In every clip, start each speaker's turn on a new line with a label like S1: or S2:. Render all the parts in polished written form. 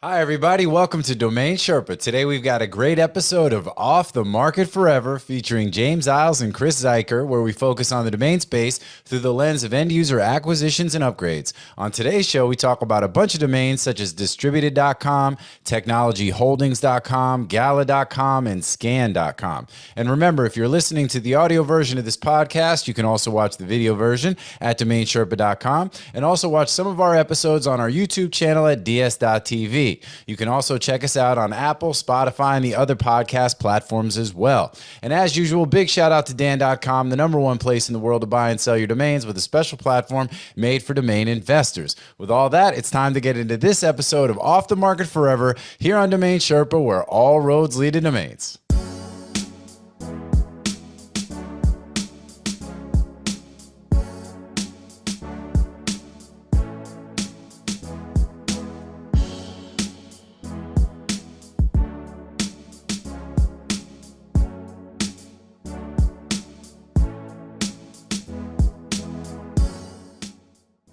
S1: Hi, everybody. Welcome to Domain Sherpa. Today, we've got a great episode of Off the Market Forever featuring James Iles and Chris Zuiker, where we focus on the domain space through the lens of end-user acquisitions and upgrades. On today's show, we talk about a bunch of domains such as distributed.com, technologyholdings.com, Gala.com, and scan.com. And remember, if you're listening to the audio version of this podcast, you can also watch the video version at DomainSherpa.com and also watch some of our episodes on our YouTube channel at ds.tv. You can also check us out on Apple, Spotify, and the other podcast platforms as well. And as usual, big shout out to Dan.com, the #1 place in the world to buy and sell your domains with a special platform made for domain investors. With all that, it's time to get into this episode of Off the Market Forever here on Domain Sherpa, where all roads lead to domains.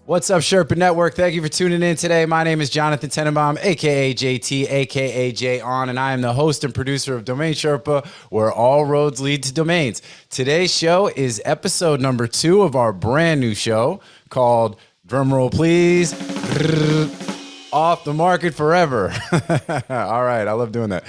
S1: What's up, Sherpa Network? Thank you for tuning in today. My name is Jonathan Tenenbaum, a.k.a. JT, a.k.a. Jay On, and I am the host and producer of Domain Sherpa, where all roads lead to domains. Today's show is episode number 2 of our brand new show called, drumroll please, Off the Market Forever. All right, I love doing that.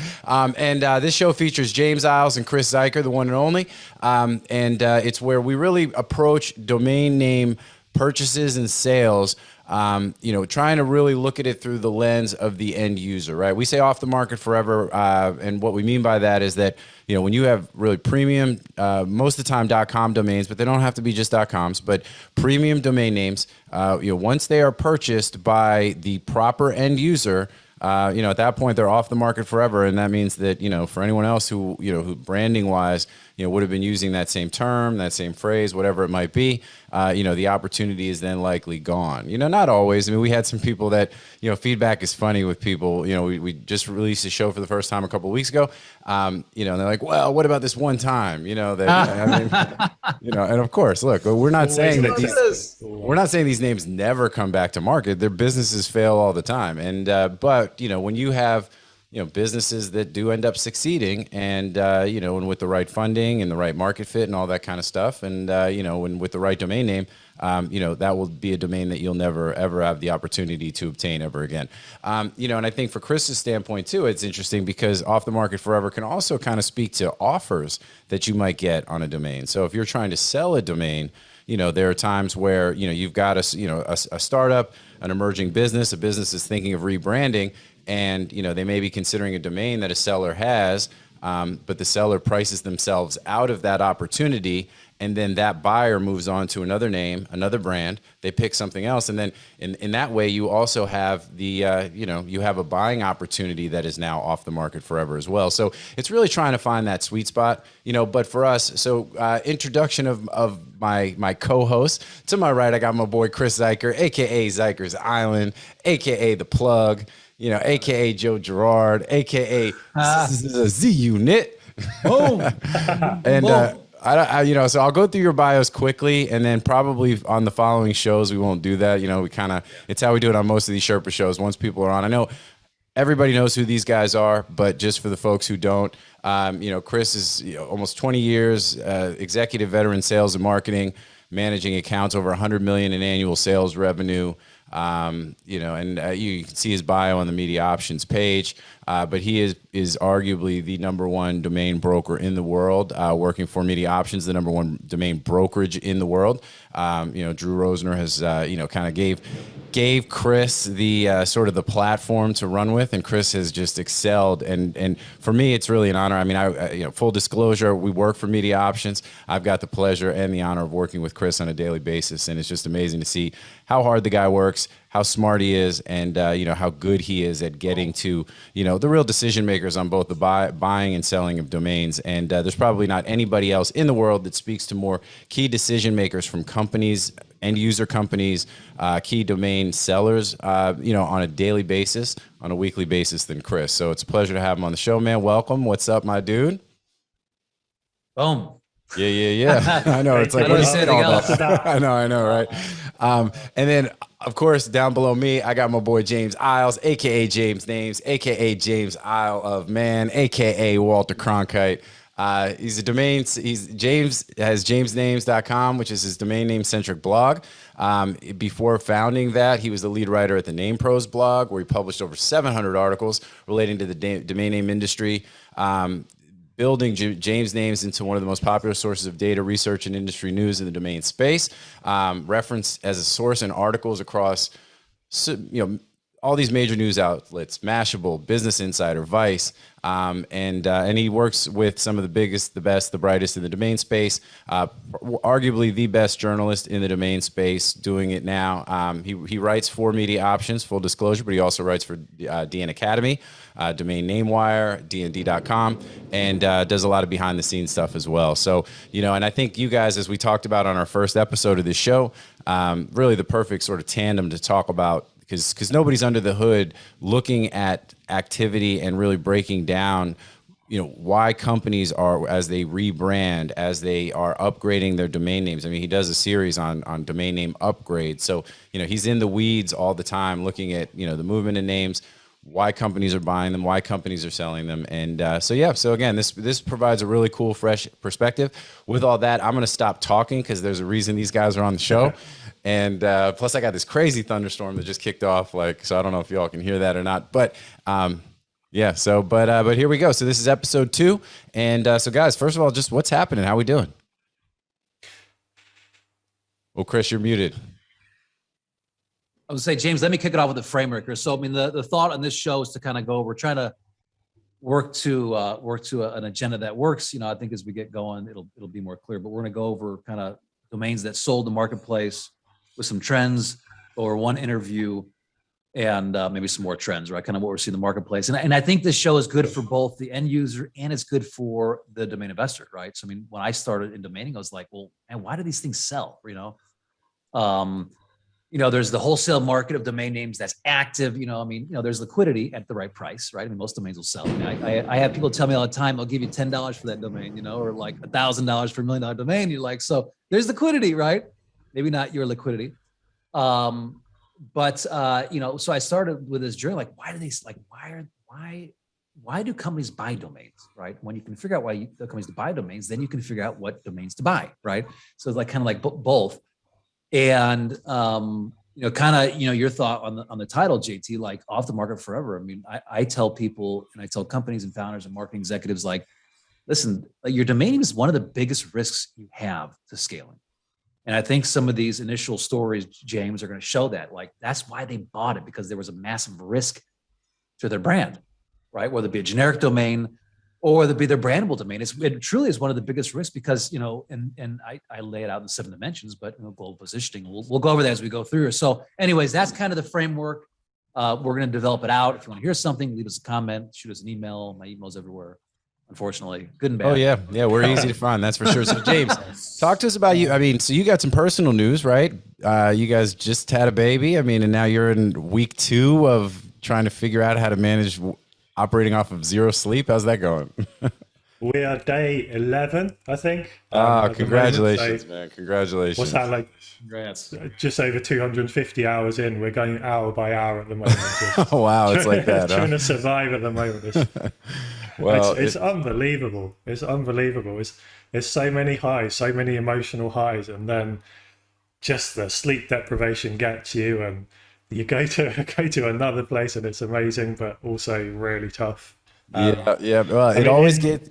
S1: This show features James Iles and Chris Zuiker, the one and only, it's where we really approach domain name purchases and sales, trying to really look at it through the lens of the end user, right? We say off the market forever, and what we mean by that is that, when you have really premium, most of the time .com domains, but they don't have to be just .coms, but premium domain names, once they are purchased by the proper end user, at that point they're off the market forever, and that means that for anyone else who branding wise would have been using that same term, that same phrase, whatever it might be, the opportunity is then likely gone. Not always. I mean, we had some people that feedback is funny with people. We just released a show for the first time a couple of weeks ago, and they're like, well, what about this one time? And of course, look, we're not saying that these names never come back to market. Their businesses fail all the time, and but when you have businesses that do end up succeeding, and and with the right funding and the right market fit and all that kind of stuff, and and with the right domain name, that will be a domain that you'll never ever have the opportunity to obtain ever again. And I think for Chris's standpoint too, it's interesting because Off the Market Forever can also kind of speak to offers that you might get on a domain. So if you're trying to sell a domain, there are times where you've got a startup, an emerging business, a business is thinking of rebranding, and they may be considering a domain that a seller has, but the seller prices themselves out of that opportunity, and then that buyer moves on to another name, another brand. They pick something else, and then in that way, you also have the you have a buying opportunity that is now off the market forever as well. So it's really trying to find that sweet spot, But for us, so introduction of my co-host. To my right, I got my boy Chris Zuiker, aka Zuiker's Island, aka The Plug. AKA Joe Girard, AKA Z Unit.
S2: Boom.
S1: And so I'll go through your bios quickly, and then probably on the following shows we won't do that. It's how we do it on most of these Sherpa shows. Once people are on, I know everybody knows who these guys are, but just for the folks who don't, Chris is almost 20 years, executive veteran sales and marketing, managing accounts over 100 million in annual sales revenue. You can see his bio on the media options page, but he is arguably the #1 domain broker in the world, working for Media Options, the #1 domain brokerage in the world. Drew Rosner has, kind of gave Chris the sort of the platform to run with, and Chris has just excelled. And for me, it's really an honor. I mean, full disclosure, we work for Media Options. I've got the pleasure and the honor of working with Chris on a daily basis, and it's just amazing to see how hard the guy works, how smart he is, and how good he is at getting to the real decision makers on both the buying and selling of domains. And there's probably not anybody else in the world that speaks to more key decision makers from companies, end user companies, key domain sellers, on a daily basis, on a weekly basis than Chris. So it's a pleasure to have him on the show, man. Welcome. What's up, my dude?
S2: Boom.
S1: Yeah. I know. It's like,
S2: I
S1: what do you
S2: don't
S1: say
S2: say
S1: to all
S2: anything
S1: that? I know, right? And then, of course, down below me, I got my boy James Iles, aka James Names, aka James Isle of Man, aka Walter Cronkite. He's a domain. James has jamesnames.com, which is his domain name centric blog. Before founding that, he was the lead writer at the Name Pros blog, where he published over 700 articles relating to the domain name industry. Building James Names into one of the most popular sources of data research and industry news in the domain space, referenced as a source in articles across, all these major news outlets: Mashable, Business Insider, Vice, and he works with some of the biggest, the best, the brightest in the domain space. Arguably the best journalist in the domain space doing it now. He writes for Media Options, full disclosure, but he also writes for DN Academy, Domain Name Wire, DND.com, and does a lot of behind the scenes stuff as well. So, and I think you guys, as we talked about on our first episode of this show, really the perfect sort of tandem to talk about, because nobody's under the hood looking at activity and really breaking down, why companies are, as they rebrand, as they are upgrading their domain names. I mean, he does a series on domain name upgrades. So, he's in the weeds all the time looking at, the movement of names, why companies are buying them, why companies are selling them. And so again, this provides a really cool, fresh perspective. With all that, I'm going to stop talking because there's a reason these guys are on the show. And plus I got this crazy thunderstorm that just kicked off, so I don't know if y'all can hear that or not, but but here we go. So this is episode 2. And so guys, first of all, just what's happening? How we doing? Well, Chris, you're muted.
S2: I would say, James, let me kick it off with the framework here. So, I mean, the thought on this show is to kind of we're trying to work to an agenda that works. I think as we get going, it'll be more clear, but we're going to go over kind of domains that sold the marketplace with some trends or one interview and maybe some more trends, right? Kind of what we're seeing in the marketplace. And I think this show is good for both the end user and it's good for the domain investor, right? So, I mean, when I started in domaining, I was like, well, man, why do these things sell? There's the wholesale market of domain names that's active. There's liquidity at the right price, right? I mean, most domains will sell. I have people tell me all the time, I'll give you $10 for that domain, or like $1,000 for $1 million domain. You're like, so there's liquidity, right? Maybe not your liquidity. So I started with this journey, like, why do companies buy domains, right? When you can figure out why the companies buy domains, then you can figure out what domains to buy, right? So it's like kind of like both. And your thought on the title, JT, like off the market forever. I mean, I tell people and I tell companies and founders and marketing executives, like, listen, your domain name is one of the biggest risks you have to scaling. And I think some of these initial stories, James, are going to show that. Like, that's why they bought it, because there was a massive risk to their brand, right? Whether it be a generic domain or whether it be their brandable domain. It truly is one of the biggest risks because, and I lay it out in 7 dimensions, but global positioning, we'll go over that as we go through. So anyways, that's kind of the framework. We're going to develop it out. If you want to hear something, leave us a comment, shoot us an email. My email's everywhere, unfortunately, good and bad.
S1: Oh yeah, we're easy to find, that's for sure. So James, talk to us about you. I mean, so you got some personal news, right? You guys just had a baby. I mean, and now you're in week 2 of trying to figure out how to manage operating off of 0 sleep. How's that going?
S3: We are day 11, I think.
S1: Congratulations, man. Congratulations.
S3: What's that like?
S2: Congrats.
S3: Just over 250 hours in. We're going hour by hour at the moment.
S1: Oh, wow. It's like that.
S3: Trying to survive at the moment. Well, it's unbelievable. It's unbelievable. It's so many highs, so many emotional highs. And then just the sleep deprivation gets you and you go to another place and it's amazing, but also really tough.
S1: Yeah. Well, it always gets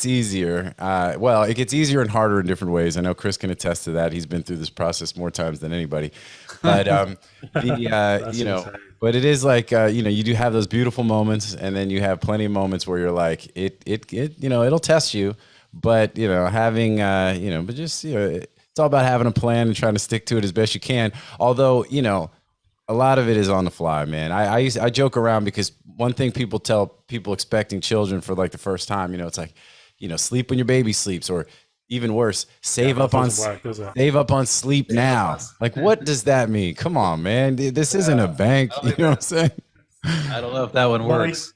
S1: easier. It gets easier and harder in different ways. I know Chris can attest to that. He's been through this process more times than anybody. But but it is like you do have those beautiful moments, and then you have plenty of moments where you're like it'll test you. But it's all about having a plan and trying to stick to it as best you can. Although a lot of it is on the fly, man. I joke around because one thing people tell people expecting children for like the first time, it's like, sleep when your baby sleeps, or even worse, save up on sleep now. Like, what does that mean? Come on, man. This isn't a bank. You know what I'm saying?
S2: I don't know if that one works.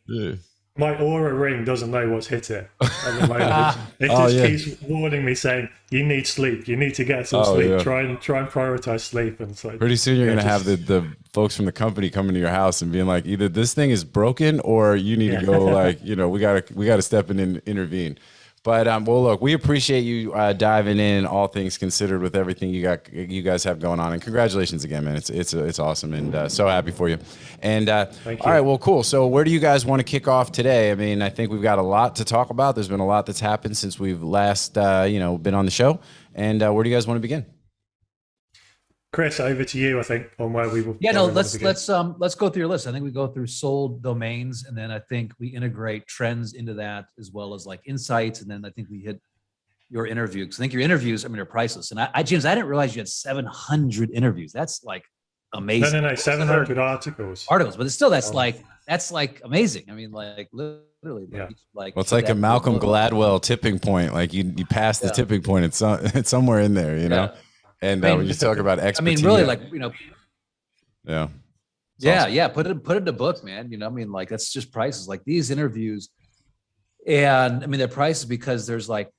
S3: my Aura ring doesn't know what's hit it at the moment. It
S1: Oh,
S3: just
S1: yeah.
S3: keeps warning me, saying, "You need sleep. You need to get some
S1: Oh,
S3: sleep.
S1: yeah.
S3: Try and prioritize sleep." And it's like,
S1: Pretty soon you're
S3: yeah,
S1: gonna have the folks from the company coming to your house and being like, either this thing is broken or you need to go, like, we gotta step in and intervene. But well, look, we appreciate you diving in, all things considered, with everything you guys have going on, and congratulations again, man. It's awesome, and so happy for you. And
S3: Thank
S1: all
S3: you.
S1: right, well, cool. So where do you guys want to kick off today? I mean, I think we've got a lot to talk about. There's been a lot that's happened since we've last been on the show, and where do you guys want to begin?
S3: Chris, over to you. I think on where we will.
S2: Yeah,
S3: where
S2: no,
S3: we want to begin.
S2: let's go through your list. I think we go through sold domains, and then I think we integrate trends into that, as well as like insights, and then I think we hit your interview, because I think your interviews, I mean, are priceless. And James, I didn't realize you had 700 interviews. That's like amazing.
S3: No. 700 articles.
S2: Articles, but it's still that's like amazing. I mean, like literally,
S3: Yeah.
S1: Well, it's like a Malcolm Gladwell tipping point. Like you pass the tipping point. It's somewhere in there, you know. And
S2: I mean,
S1: when you talk about
S2: I
S1: expertise,
S2: mean, really, like
S1: yeah,
S2: yeah, yeah. Put it in the book, man. You know, I mean, like that's just prices. Like these interviews, and I mean, they're prices because there's like,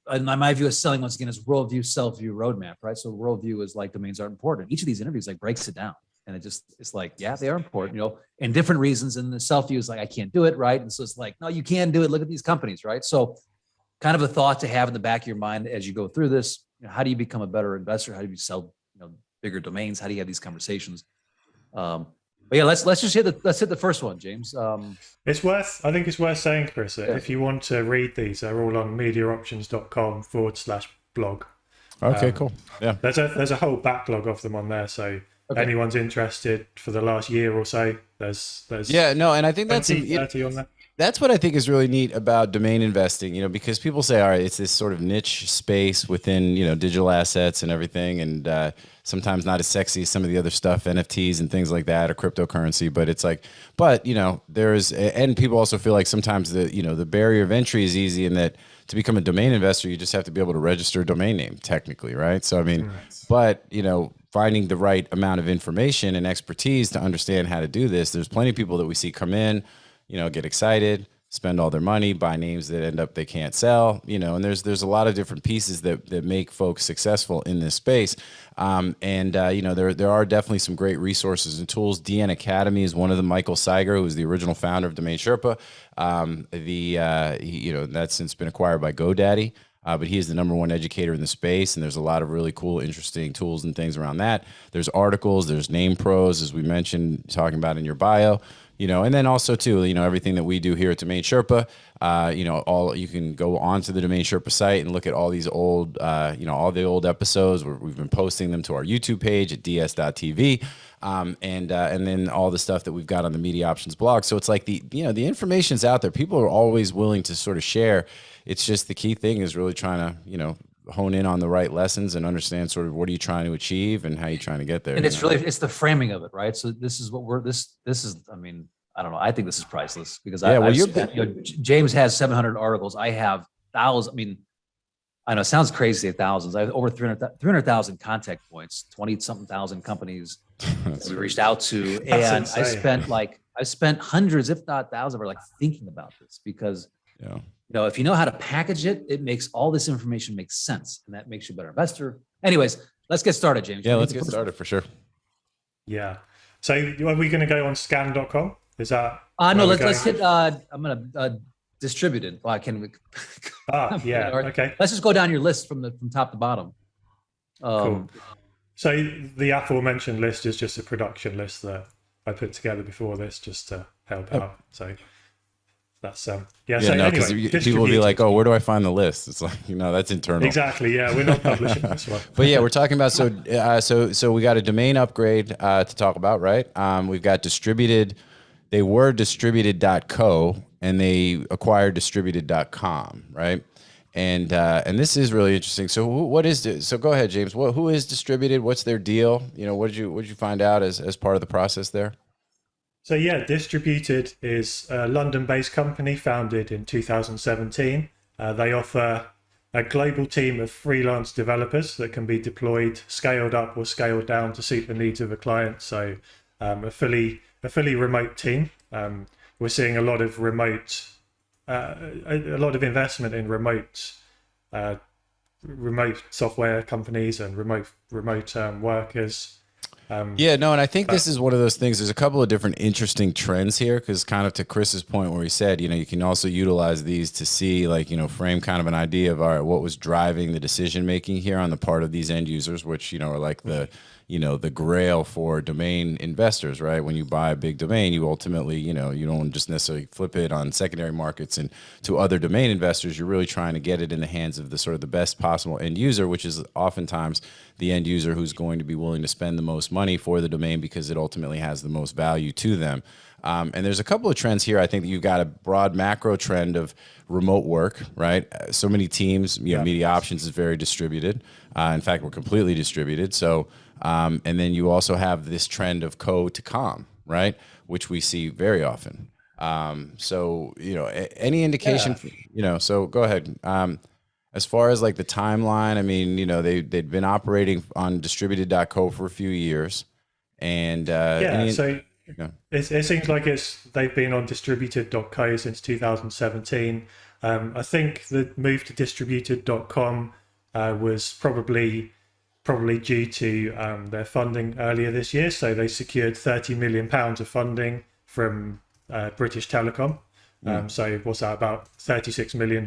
S2: in my view of selling, once again, is worldview, self-view, roadmap, right? So worldview is like domains are important. Each of these interviews like breaks it down, and it's like, yeah, they are important, you know, and different reasons. And the self-view is like, I can't do it, right? And so it's like, no, you can do it. Look at these companies, right? So, kind of a thought to have in the back of your mind as you go through this. You know, how do you become a better investor? How do you sell, bigger domains? How do you have these conversations? But yeah, let's just hit the first one, James.
S3: I think it's worth saying, Chris, that if you want to read these, they're all on mediaoptions.com/blog.
S1: Okay, cool. Yeah,
S3: there's a whole backlog of them on there. So anyone's interested for the last year or so, there's
S1: no, and I think
S3: 30 on there.
S1: That's what I think is really neat about domain investing, because people say, all right, it's this sort of niche space within, digital assets and everything. And sometimes not as sexy as some of the other stuff, NFTs and things like that, or cryptocurrency. But it's like, and people also feel like sometimes the barrier of entry is easy, in that to become a domain investor, you just have to be able to register a domain name technically, right? So, I mean, but, finding the right amount of information and expertise to understand how to do this, there's plenty of people that we see come in, get excited, spend all their money, buy names that end up they can't sell, and there's a lot of different pieces that make folks successful in this space. There are definitely some great resources and tools. DN Academy is one of them. Michael Seiger, who was the original founder of DomainSherpa, that's since been acquired by GoDaddy. But he is the #1 educator in the space, and there's a lot of really cool, interesting tools and things around that. There's articles, there's name pros, as we mentioned, talking about in your bio. And then also too, everything that we do here at DomainSherpa, you can go onto the DomainSherpa site and look at all these old, all the old episodes where we've been posting them to our YouTube page at ds.tv. And then all the stuff that we've got on the Media Options blog. So it's like the information's out there. People are always willing to sort of share. It's just the key thing is really trying to, hone in on the right lessons and understand sort of what are you trying to achieve and how you're trying to get there.
S2: And it's the framing of it, right? So this is what this is, I mean, I don't know. I think this is priceless because James has 700 articles. I have thousands. I mean, I know it sounds crazy to say thousands. I have over 300,000 contact points, 20 something thousand companies that we reached out to. And I spent hundreds, if not thousands, of like thinking about this because, if you know how to package it, it makes all this information make sense, and that makes you a better investor. Anyways, let's get started, James.
S1: Yeah, let's get started for sure.
S3: Yeah. So are we going to go on scan.com? Is that?
S2: No, let's hit, I'm going to distributed. Well, can we?
S3: Yeah. Okay.
S2: Let's just go down your list from top to bottom.
S3: Cool. So the aforementioned list is just a production list that I put together before this just to help out. So that's
S1: because people will be like, oh, where do I find the list? It's like, that's internal.
S3: Exactly. Yeah, we're not publishing this one.
S1: But yeah, we're talking about so we got a domain upgrade to talk about, right? We've got distributed. They were distributed.co and they acquired distributed.com, right? And this is really interesting. So what is it? So go ahead, James. Who is Distributed? What's their deal? What did you find out as part of the process there?
S3: So yeah, Distributed is a London-based company founded in 2017. They offer a global team of freelance developers that can be deployed, scaled up or scaled down to suit the needs of a client. So a fully remote team. we're seeing a lot of remote, a lot of investment in remote software companies and remote workers.
S1: Yeah, no, and I think this is one of those things. There's a couple of different interesting trends here, because kind of to Chris's point where he said, you can also utilize these to see, like, frame kind of an idea of, all right, what was driving the decision making here on the part of these end users, which, are like the grail for domain investors, right? When you buy a big domain, you ultimately, you don't just necessarily flip it on secondary markets and to other domain investors. You're really trying to get it in the hands of the sort of the best possible end user, which is oftentimes the end user who's going to be willing to spend the most money for the domain because it ultimately has the most value to them. And there's a couple of trends here. I think that you've got a broad macro trend of remote work, right? So many teams, Media Options is very distributed. In fact, we're completely distributed. So, and then you also have this trend of co to com, right? Which we see very often. So, any indication, so go ahead. As far as like the timeline, I mean, they'd been operating on distributed.co for a few years. And
S3: it seems like they've been on distributed.co since 2017. I think the move to distributed.com was probably due to their funding earlier this year. So they secured £30 million of funding from British Telecom. So what's that, about $36 million?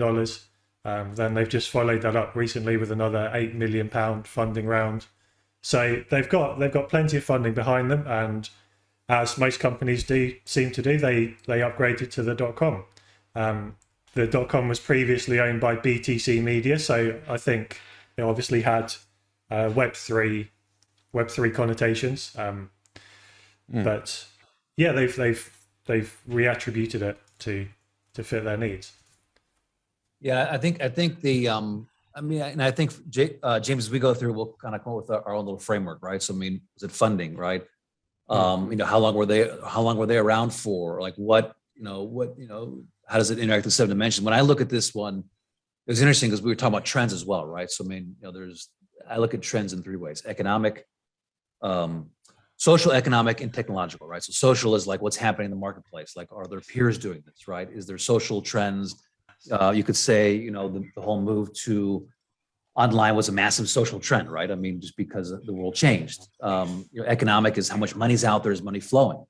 S3: Then they've just followed that up recently with another £8 million funding round. So they've got plenty of funding behind them, and as most companies seem to do, they upgraded to the .com. The .com was previously owned by BTC Media, so I think it obviously had Web3 connotations. But yeah, they've reattributed it to fit their needs.
S2: Yeah, I think the and I think James, as we go through, we'll kind of come up with our own little framework, right? So was it funding, right? How long were they around for? Like how does it interact with 7 Dimensions? When I look at this one, it was interesting because we were talking about trends as well, right? So I look at trends in 3 ways: economic, social, economic, and technological, right? So social is like what's happening in the marketplace. Like, are there peers doing this, right? Is there social trends? You could say, the whole move to online was a massive social trend, right? I mean, just because the world changed. Economic is how much money's out there, is money flowing.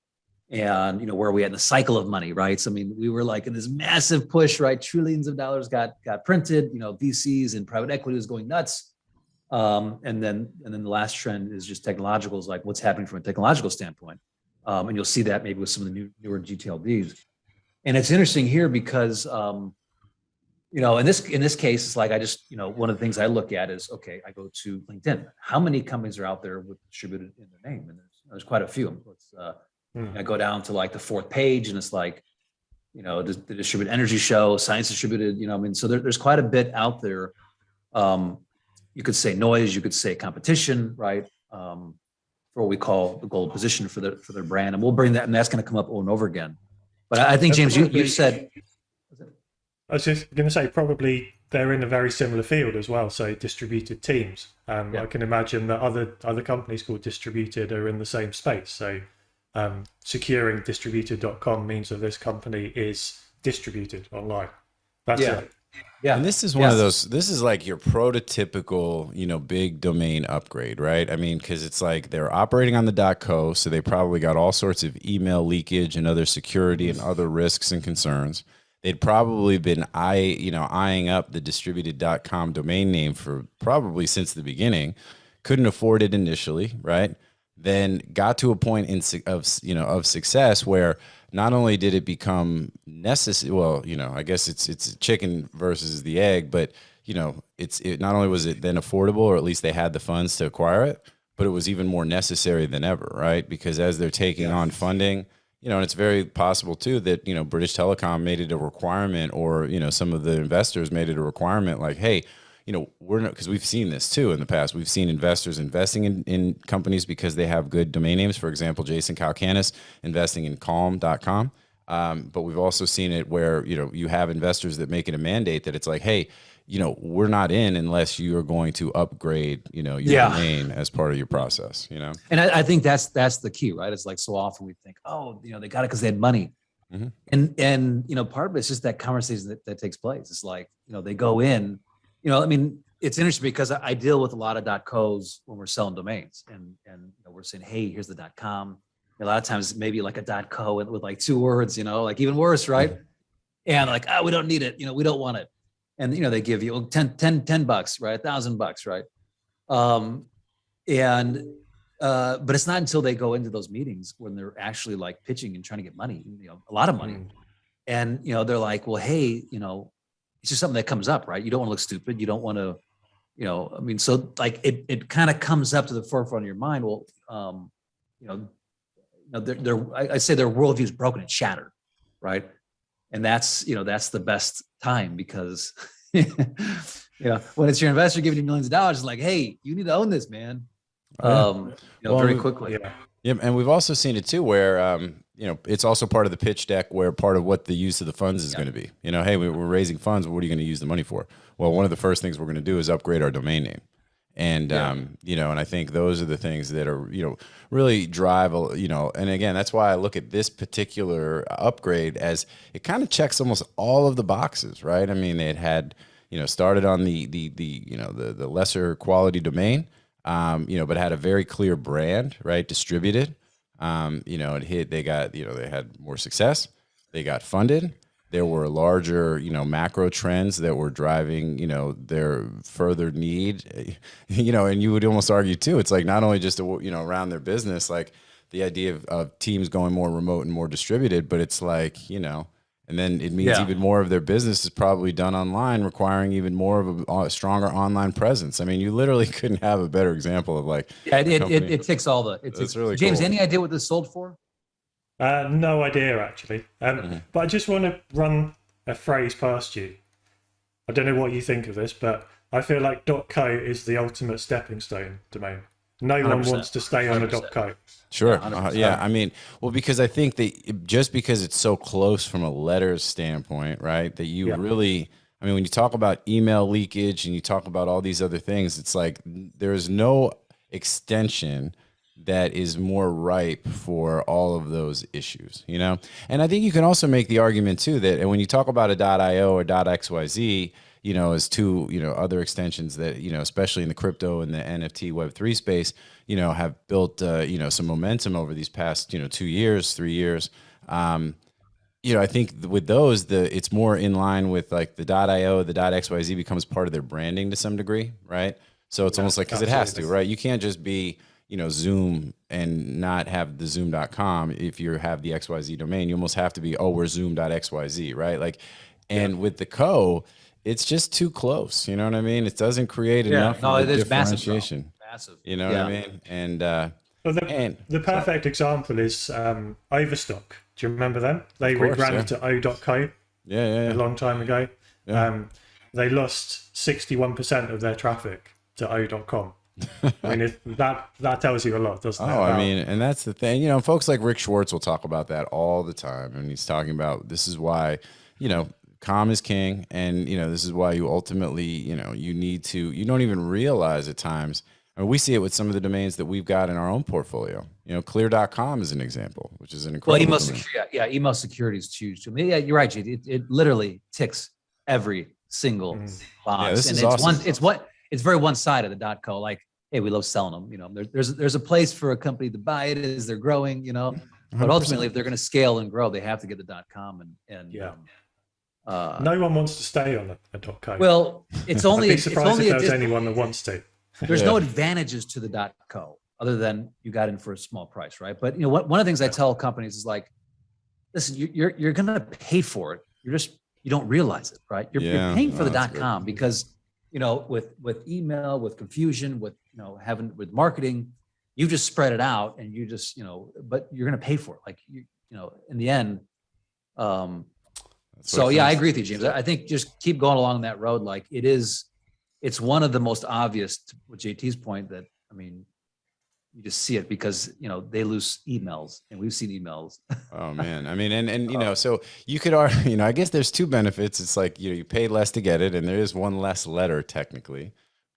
S2: And, where are we at in the cycle of money, right? So, we were like in this massive push, right? Trillions of dollars got printed, VCs and private equity was going nuts. And then the last trend is just technological, is like what's happening from a technological standpoint. And you'll see that maybe with some of the newer GTLDs. And it's interesting here because, in this case, it's like I just, one of the things I look at is, okay, I go to LinkedIn. How many companies are out there with distributed in their name? And there's quite a few. I go down to like the 4th page, and it's like, the Distributed Energy Show, Science Distributed. So there's quite a bit out there. You could say noise, you could say competition, right? For what we call the gold position for their brand, and we'll bring that, and that's going to come up over and over again. But I think, James, you said.
S3: I was just going to say, probably they're in a very similar field as well, so distributed teams. I can imagine that other companies called Distributed are in the same space. So securing distributed.com means that this company is distributed online. That's it.
S1: Yeah. And this is one of those, this is like your prototypical, big domain upgrade, right? I mean, because it's like they're operating on the .co, so they probably got all sorts of email leakage and other security and other risks and concerns. They'd probably been eyeing up the distributed.com domain name for probably since the beginning. Couldn't afford it initially, right? Then got to a point of success where not only did it become necessary, well, I guess it's chicken versus the egg, but it not only was it then affordable, or at least they had the funds to acquire it, but it was even more necessary than ever, right? Because as they're taking on funding, and it's very possible too that, British Telecom made it a requirement, or, some of the investors made it a requirement, like, hey, we're not, because we've seen this too in the past. We've seen investors investing in companies because they have good domain names. For example, Jason Calacanis investing in calm.com. But we've also seen it where, you have investors that make it a mandate that it's like, hey, we're not in unless you are going to upgrade, your domain as part of your process,
S2: And I think that's the key, right? It's like so often we think, oh, they got it because they had money. And part of it's just that conversation that takes place. It's like, they go in, I mean, it's interesting because I deal with a lot of .co's when we're selling domains, and we're saying, hey, here's the .com. A lot of times maybe like a .co with like 2 words, like even worse, right? And like, we don't need it, we don't want it. And they give you $10, right? $1,000, right? But it's not until they go into those meetings when they're actually like pitching and trying to get money, a lot of money. And, they're like, well, hey, it's just something that comes up, right? You don't want to look stupid. You don't want to, I mean, so like it kind of comes up to the forefront of your mind. Well, I say their worldview is broken and shattered, right? And that's the best time, because, when it's your investor giving you millions of dollars, it's like, hey, you need to own this, man. Very quickly.
S1: Yeah, and we've also seen it too, where it's also part of the pitch deck, where part of what the use of the funds is going to be. Hey, we're raising funds. What are you going to use the money for? Well, one of the first things we're going to do is upgrade our domain name, and and I think those are the things that are really drive. And again, that's why I look at this particular upgrade as it kind of checks almost all of the boxes, right? I mean, it had started on the lesser quality domain. But had a very clear brand, right? Distributed. It hit, they had more success. They got funded. There were larger, macro trends that were driving, their further need, and you would almost argue too. It's like not only just, around their business, like the idea of teams going more remote and more distributed, but it's like, and then it means even more of their business is probably done online, requiring even more of a stronger online presence. I mean, you literally couldn't have a better example of like.
S2: Yeah, it ticks all the. It's really James. Cool. Any idea what this sold for?
S3: No idea actually. But I just want to run a phrase past you. I don't know what you think of this, but I feel like .co is the ultimate stepping stone domain. No one wants to stay on a .co.
S1: Sure. Yeah. I mean, well, because I think just because it's so close from a letters standpoint, right, that you really, I mean, when you talk about email leakage and you talk about all these other things, it's like there's no extension that is more ripe for all of those issues, And I think you can also make the argument too that, and when you talk about a .io or .xyz, as two, other extensions that, especially in the crypto and the NFT Web3 space, have built, some momentum over these past, 2 years, 3 years. I think with those, it's more in line with like the .io, the .xyz becomes part of their branding to some degree, right? So it's almost like, because it has to, right? You can't just be, Zoom and not have the zoom.com if you have the XYZ domain. You almost have to be, we're zoom.xyz, right? Like, and with the co, it's just too close. You know what I mean? It doesn't create enough differentiation.
S2: Massive.
S1: You know what I mean? And
S3: the perfect example is Overstock. Do you remember them? They rebranded to o.co.
S1: A
S3: long time ago.
S1: Yeah.
S3: They lost 61% of their traffic to o.com. I mean, that tells you a lot, doesn't it?
S1: I mean, and that's the thing. Folks like Rick Schwartz will talk about that all the time, and he's talking about this is why, calm is king, and this is why you ultimately, you need to. You don't even realize at times. I mean, we see it with some of the domains that we've got in our own portfolio. Clear.com is an example, which is an incredible.
S2: Well, email security is huge. I mean, yeah, you're right, JD. It literally ticks every single box,
S1: and
S2: it's awesome. It's very one-sided. The .co, like, hey, we love selling them. There's a place for a company to buy it as they're growing. But ultimately, if they're going to scale and grow, they have to get the .com and.
S3: No one wants to stay on a .co.
S2: Well, it's only.
S3: I'd be surprised if there's anyone that wants to.
S2: There's no advantages to the .co other than you got in for a small price, right? But one of the things I tell companies is like, listen, you're going to pay for it. You don't realize it, right? You're paying for the .com because with email, with confusion, with with marketing, you just spread it out and you just but you're going to pay for it. Like in the end. So I agree with you, James. I think just keep going along that road. Like it's one of the most obvious, with JT's point, that, I mean, you just see it because, they lose emails, and we've seen emails.
S1: Oh man. I mean, and so you could argue, I guess there's two benefits. It's like, you pay less to get it, and there is one less letter technically,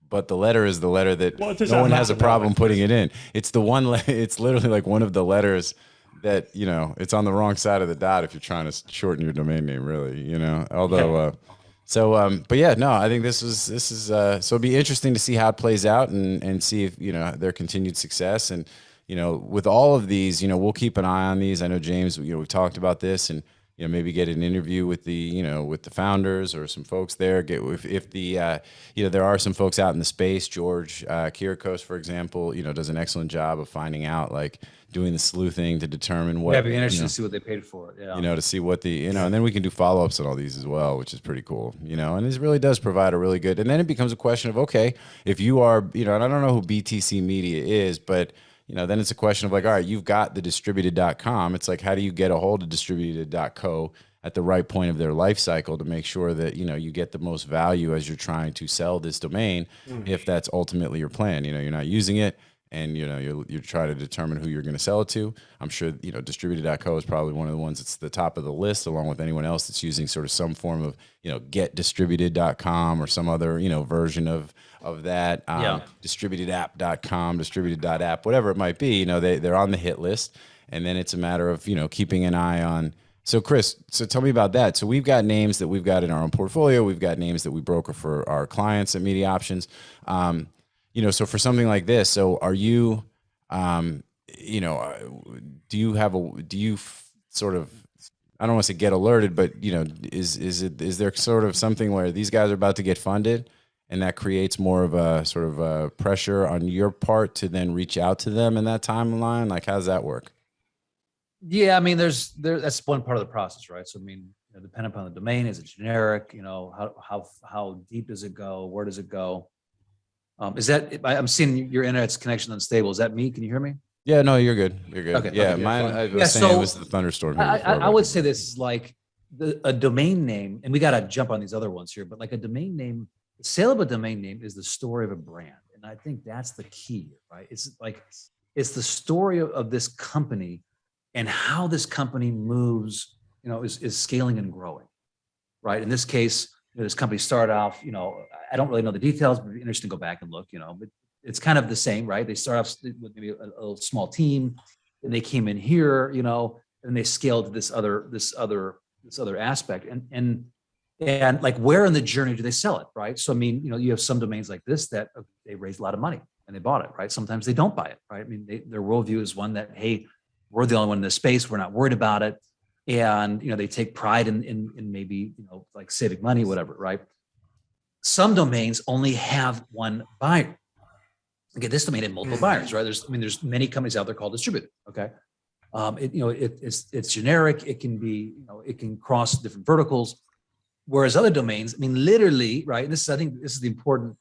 S1: but the letter is the letter that no one has a problem putting it in. It's the one, it's literally like one of the letters that, you know, it's on the wrong side of the dot if you're trying to shorten your domain name, really, you know, although, but yeah, no, I think this is, so it'd be interesting to see how it plays out and see if, you know, their continued success. And, you know, with all of these, you know, we'll keep an eye on these. I know, James, you know, we've talked about this, and, you know, maybe get an interview with the, you know, with the founders or some folks there. Get if the, you know, there are some folks out in the space. George Kirikos, for example, you know, does an excellent job of finding out, like, doing the sleuthing to determine what.
S2: Yeah, it'd be interesting
S1: you know,
S2: to see what they paid for it. Yeah.
S1: you know, to see what the, you know, and then we can do follow-ups on all these as well, which is pretty cool, you know, and this really does provide a really good, and then it becomes a question of, okay, if you are, you know, and I don't know who BTC Media is, but, you know, then it's a question of like, all right, you've got the distributed.com. It's like, how do you get a hold of distributed.co at the right point of their life cycle to make sure that, you know, you get the most value as you're trying to sell this domain, if that's ultimately your plan. You know, you're not using it, and, you know, you're trying to determine who you're going to sell it to. I'm sure, you know, distributed.co is probably one of the ones that's the top of the list, along with anyone else that's using sort of some form of, you know, getdistributed.com or some other, you know, version of that. Distributedapp.com, distributed.app, whatever it might be. You know, they're on the hit list, and then it's a matter of, you know, keeping an eye on. So Chris, so tell me about that. So we've got names that we've got in our own portfolio. We've got names that we broker for our clients at Media Options. You know, so for something like this, so are you, you know, do you sort of, I don't want to say get alerted, but, you know, is there sort of something where these guys are about to get funded, and that creates more of a sort of a pressure on your part to then reach out to them in that timeline? Like, how does that work?
S2: Yeah, I mean, that's one part of the process, right? So I mean, you know, depending upon the domain, is it generic? You know, how deep does it go? Where does it go? Is that, I'm seeing your internet's connection unstable. Is that me? Can you hear me?
S1: Yeah, no, you're good. You're good.
S2: Okay,
S1: Yeah,
S2: okay.
S1: mine. I was
S2: Yeah,
S1: saying
S2: so
S1: it was the thunderstorm here.
S2: I would say this is like a domain name, and we got to jump on these other ones here, but like a domain name, the sale of a domain name is the story of a brand. And I think that's the key, right? It's like, it's the story of this company and how this company moves, you know, is scaling and growing, right? In this case, you know, this company started off, you know, I don't really know the details, but it'd be interesting to go back and look, you know, but it's kind of the same, right? They start off with maybe a little small team, and they came in here, you know, and they scaled to this other aspect. And like, where in the journey do they sell it, right? So, I mean, you know, you have some domains like this that they raised a lot of money and they bought it, right? Sometimes they don't buy it, right? I mean, their worldview is one that, hey, we're the only one in this space, we're not worried about it. And, you know, they take pride in maybe, you know, like saving money, whatever, right? Some domains only have one buyer. Okay, this domain had multiple buyers, right? There's many companies out there called distributed. Okay, it's generic. It can be, you know, it can cross different verticals. Whereas other domains, I mean, literally, right? And I think this is the important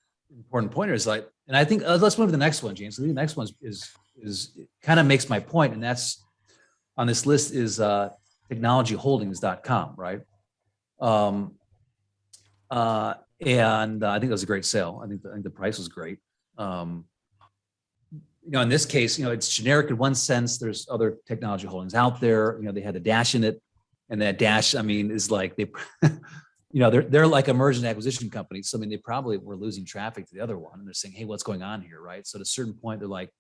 S2: pointer, is like, and I think let's move to the next one, James. So the next one is kind of makes my point, and that's on this list is TechnologyHoldings.com, right? And I think that was a great sale. I think the price was great. You know, in this case, you know, it's generic in one sense. There's other technology holdings out there. You know, they had a dash in it, and that dash, I mean, is like they, you know, they're like a merger and acquisition company. So I mean, they probably were losing traffic to the other one, and they're saying, hey, what's going on here, right? So at a certain point, they're like,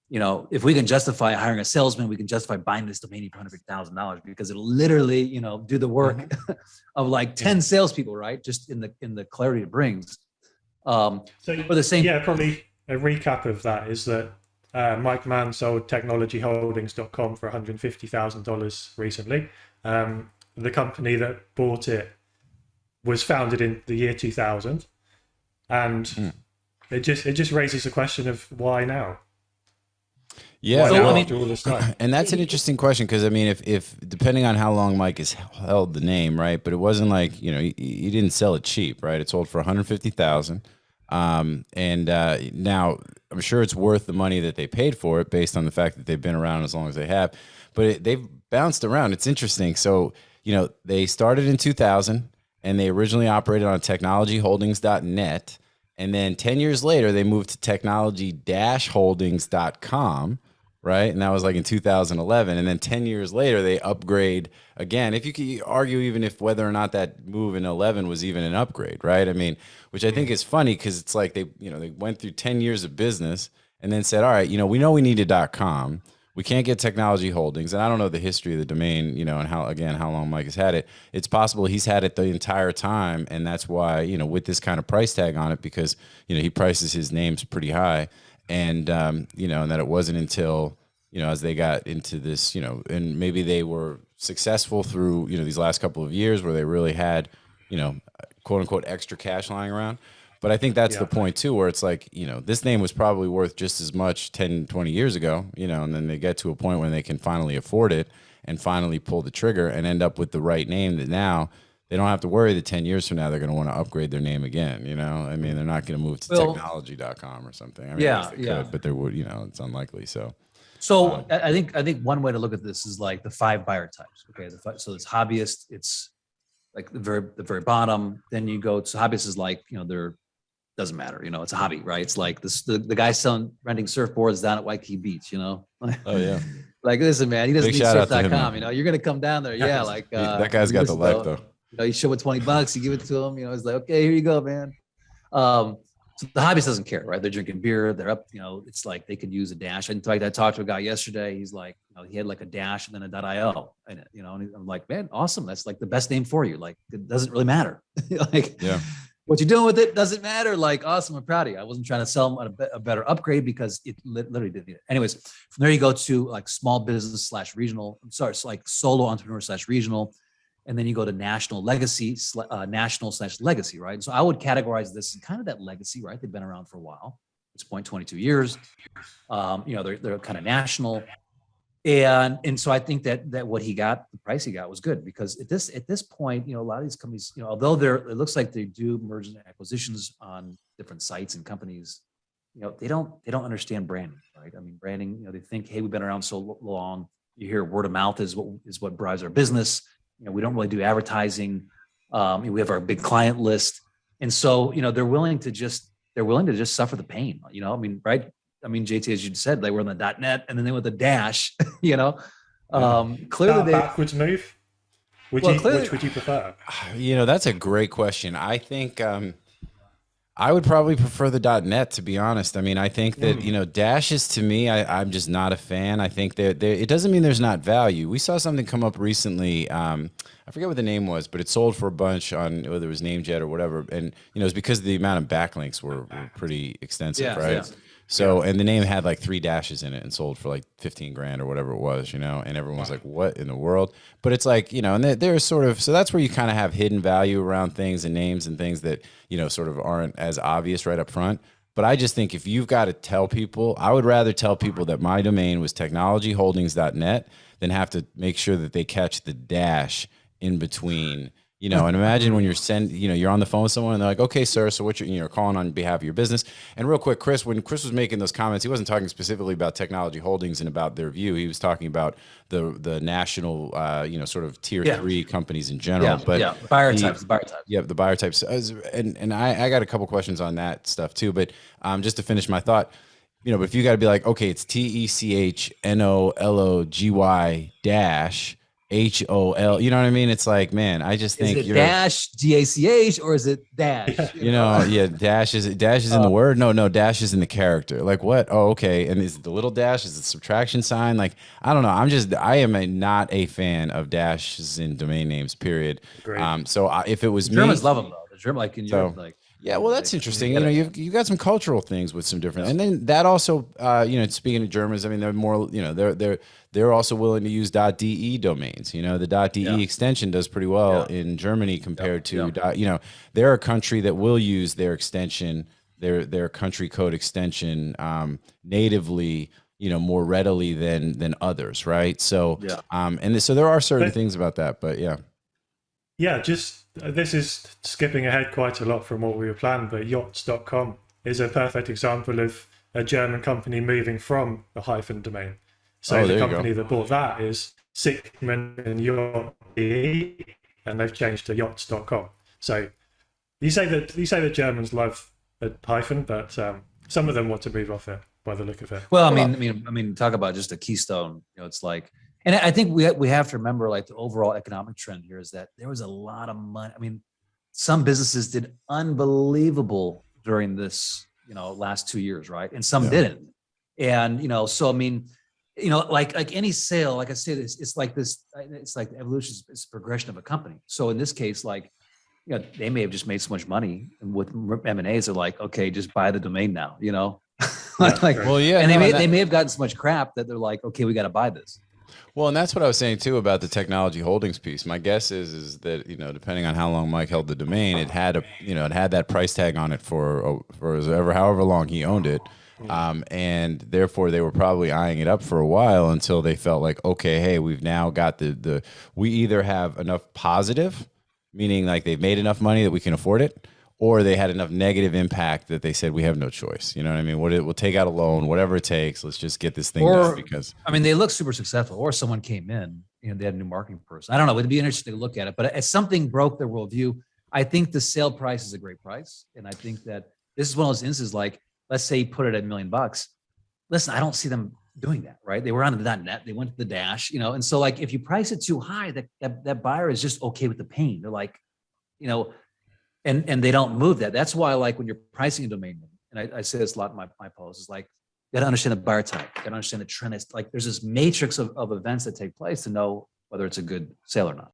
S2: you know, if we can justify hiring a salesman, we can justify buying this domain for $150,000, because it'll literally, you know, do the work of like 10 salespeople, right? Just in the clarity it brings.
S3: So
S2: for the same,
S3: yeah, probably a recap of that is that Mike Mann sold TechnologyHoldings.com for $150,000 recently. The company that bought it was founded in the year 2000, and it just raises the question of why now.
S1: Yeah,
S3: so,
S1: well,
S3: after all this time?
S1: And that's an interesting question, because I mean, if depending on how long Mike has held the name, right? But it wasn't like, you know, he didn't sell it cheap, right? It sold for $150,000. And now I'm sure it's worth the money that they paid for it, based on the fact that they've been around as long as they have. But they've bounced around. It's interesting. So, you know, they started in 2000, and they originally operated on technologyholdings.net. And then 10 years later, they moved to technology-holdings.com, right? And that was like in 2011. And then 10 years later, they upgrade again. If you could argue even if whether or not that move in 11 was even an upgrade, right? I mean, which I think is funny, because it's like they went through 10 years of business and then said, all right, you know we need a .com. we can't get Technology Holdings. And I don't know the history of the domain, and how long Mike has had it. It's possible he's had it the entire time. And that's why, with this kind of price tag on it, because, he prices his names pretty high. And, and that it wasn't until, as they got into this, and maybe they were successful through, these last couple of years where they really had, quote unquote, extra cash lying around. But I think that's the point too, where it's like, this name was probably worth just as much 10, 20 years ago, and then they get to a point where they can finally afford it and finally pull the trigger and end up with the right name that now they don't have to worry that 10 years from now they're going to want to upgrade their name again. I mean, they're not going to move to technology.com or something. I mean, I guess they could, but they would, it's unlikely. So
S2: I think one way to look at this is like the 5 buyer types. Okay. So it's hobbyist, it's like the very bottom. Then you go to hobbyist is like, they're, doesn't matter, it's a hobby, right? It's like this, the guy renting surfboards down at Waikiki Beach,
S1: Oh yeah.
S2: Like, listen, man, he doesn't
S1: Big
S2: need
S1: shout out to
S2: surf.com,
S1: him,
S2: you're gonna come down there. Yeah, like
S1: that guy's got the life though.
S2: You show him $20, you give it to him, he's like, okay, here you go, man. So the hobbyist doesn't care, right? They're drinking beer, they're up, it's like they could use a dash. In fact, I talked to a guy yesterday, he's like, he had like a dash and then a .io in it, and I'm like, man, awesome. That's like the best name for you. Like, it doesn't really matter. Like, yeah. What you're doing with it doesn't matter. Like, awesome, I'm proud of you. I wasn't trying to sell them a better upgrade because it literally didn't need it. Anyways, from there you go to like small business / regional. It's like solo entrepreneur / regional. And then you go to national legacy, national / legacy, right? And so I would categorize this as kind of that legacy, right? They've been around for a while. It's 22 years. They're kind of national. And so I think that what he got, the price he got was good, because at this point, a lot of these companies, although it looks like they do mergers and acquisitions on different sites and companies, they don't understand branding, right? I mean, branding, they think, hey, we've been around so long. You hear word of mouth is what drives our business. We don't really do advertising. We have our big client list, and so they're willing to just suffer the pain. I mean, right? I mean, JT, as you said, they were in the .net, and then they went the dash. Clearly,
S3: they backwards move. Which would you prefer?
S1: That's a great question. I think I would probably prefer the .net, to be honest. I mean, I think that dashes, to me, I'm just not a fan. I think that it doesn't mean there's not value. We saw something come up recently. I forget what the name was, but it sold for a bunch on whether it was NameJet or whatever, and it was because the amount of backlinks were pretty extensive, right? Yeah. So, and the name had like 3 dashes in it and sold for like 15 grand or whatever it was, and everyone was like, what in the world? But it's like, and there's sort of, so that's where you kind of have hidden value around things and names and things that, sort of aren't as obvious right up front. But I just think if you've got to tell people, I would rather tell people that my domain was technologyholdings.net than have to make sure that they catch the dash in between. And imagine when you're on the phone with someone and they're like, okay, sir, so what you're calling on behalf of your business. And real quick, Chris, when Chris was making those comments, he wasn't talking specifically about Technology Holdings and about their view. He was talking about the national, sort of tier 3 companies in general.
S2: But buyer types.
S1: Yeah, the buyer types. And I got a couple questions on that stuff too. But just to finish my thought, but if you got to be like, okay, it's TECHNOLOGY dash HOL, you know what I mean? It's like, man, I just think
S2: is it dash DACH or is it dash?
S1: Dash is in the word. No, dash is in the character. Like what? Oh, okay. And is it the little dash? Is it subtraction sign? Like, I don't know. I am not a fan of dashes in domain names, period. So if it was
S2: Germans love them though. The German, like in Europe, like.
S1: Yeah, well, that's interesting. You've got some cultural things with some different, and then that also, speaking of Germans, I mean, they're more, they're also willing to use .de domains. The .de extension does pretty well in Germany compared to, they're a country that will use their extension, their country code extension natively, more readily than others, right? So, so there are certain things about that, but yeah.
S3: Yeah, this is skipping ahead quite a lot from what we were planning, but yachts.com is a perfect example of a German company moving from the hyphen domain. So the company that bought that is Sickman and Yacht.de, and they've changed to yachts.com. So you say that Germans love a hyphen, but some of them want to move off it by the look of it.
S2: Well, I mean, talk about just a keystone. It's like. And I think we have to remember, like, the overall economic trend here is that there was a lot of money. I mean, some businesses did unbelievable during this, last 2 years, right? And some didn't. And, so, I mean, like any sale, like I said, it's like this, it's like evolution is progression of a company. So in this case, like, they may have just made so much money, and with M&As, they're like, okay, just buy the domain now, like,
S1: well, yeah,
S2: and
S1: no,
S2: they may have gotten so much crap that they're like, okay, we got to buy this.
S1: Well, and that's what I was saying too about the technology holdings piece. My guess is that depending on how long Mike held the domain, it had that price tag on it for however long he owned it, and therefore they were probably eyeing it up for a while until they felt like, okay, hey, we've now got we either have enough positive, meaning like they've made enough money that we can afford it, or they had enough negative impact that they said we have no choice. You know what I mean? We'll take out a loan, whatever it takes. Let's just get this thing done because
S2: they look super successful. Or someone came in, they had a new marketing person. I don't know. It'd be interesting to look at it. But as something broke their worldview, I think the sale price is a great price, and I think that this is one of those instances. Like, let's say you put it at $1 million. Listen, I don't see them doing that, right? They were on the .net. They went to the dash, and so like if you price it too high, that buyer is just okay with the pain. They're like, and they don't move that. That's why, like, when you're pricing a domain name, and I say this a lot in my posts, is like, you got to understand the buyer type, you got to understand the trend. It's like there's this matrix of events that take place to know whether it's a good sale or not.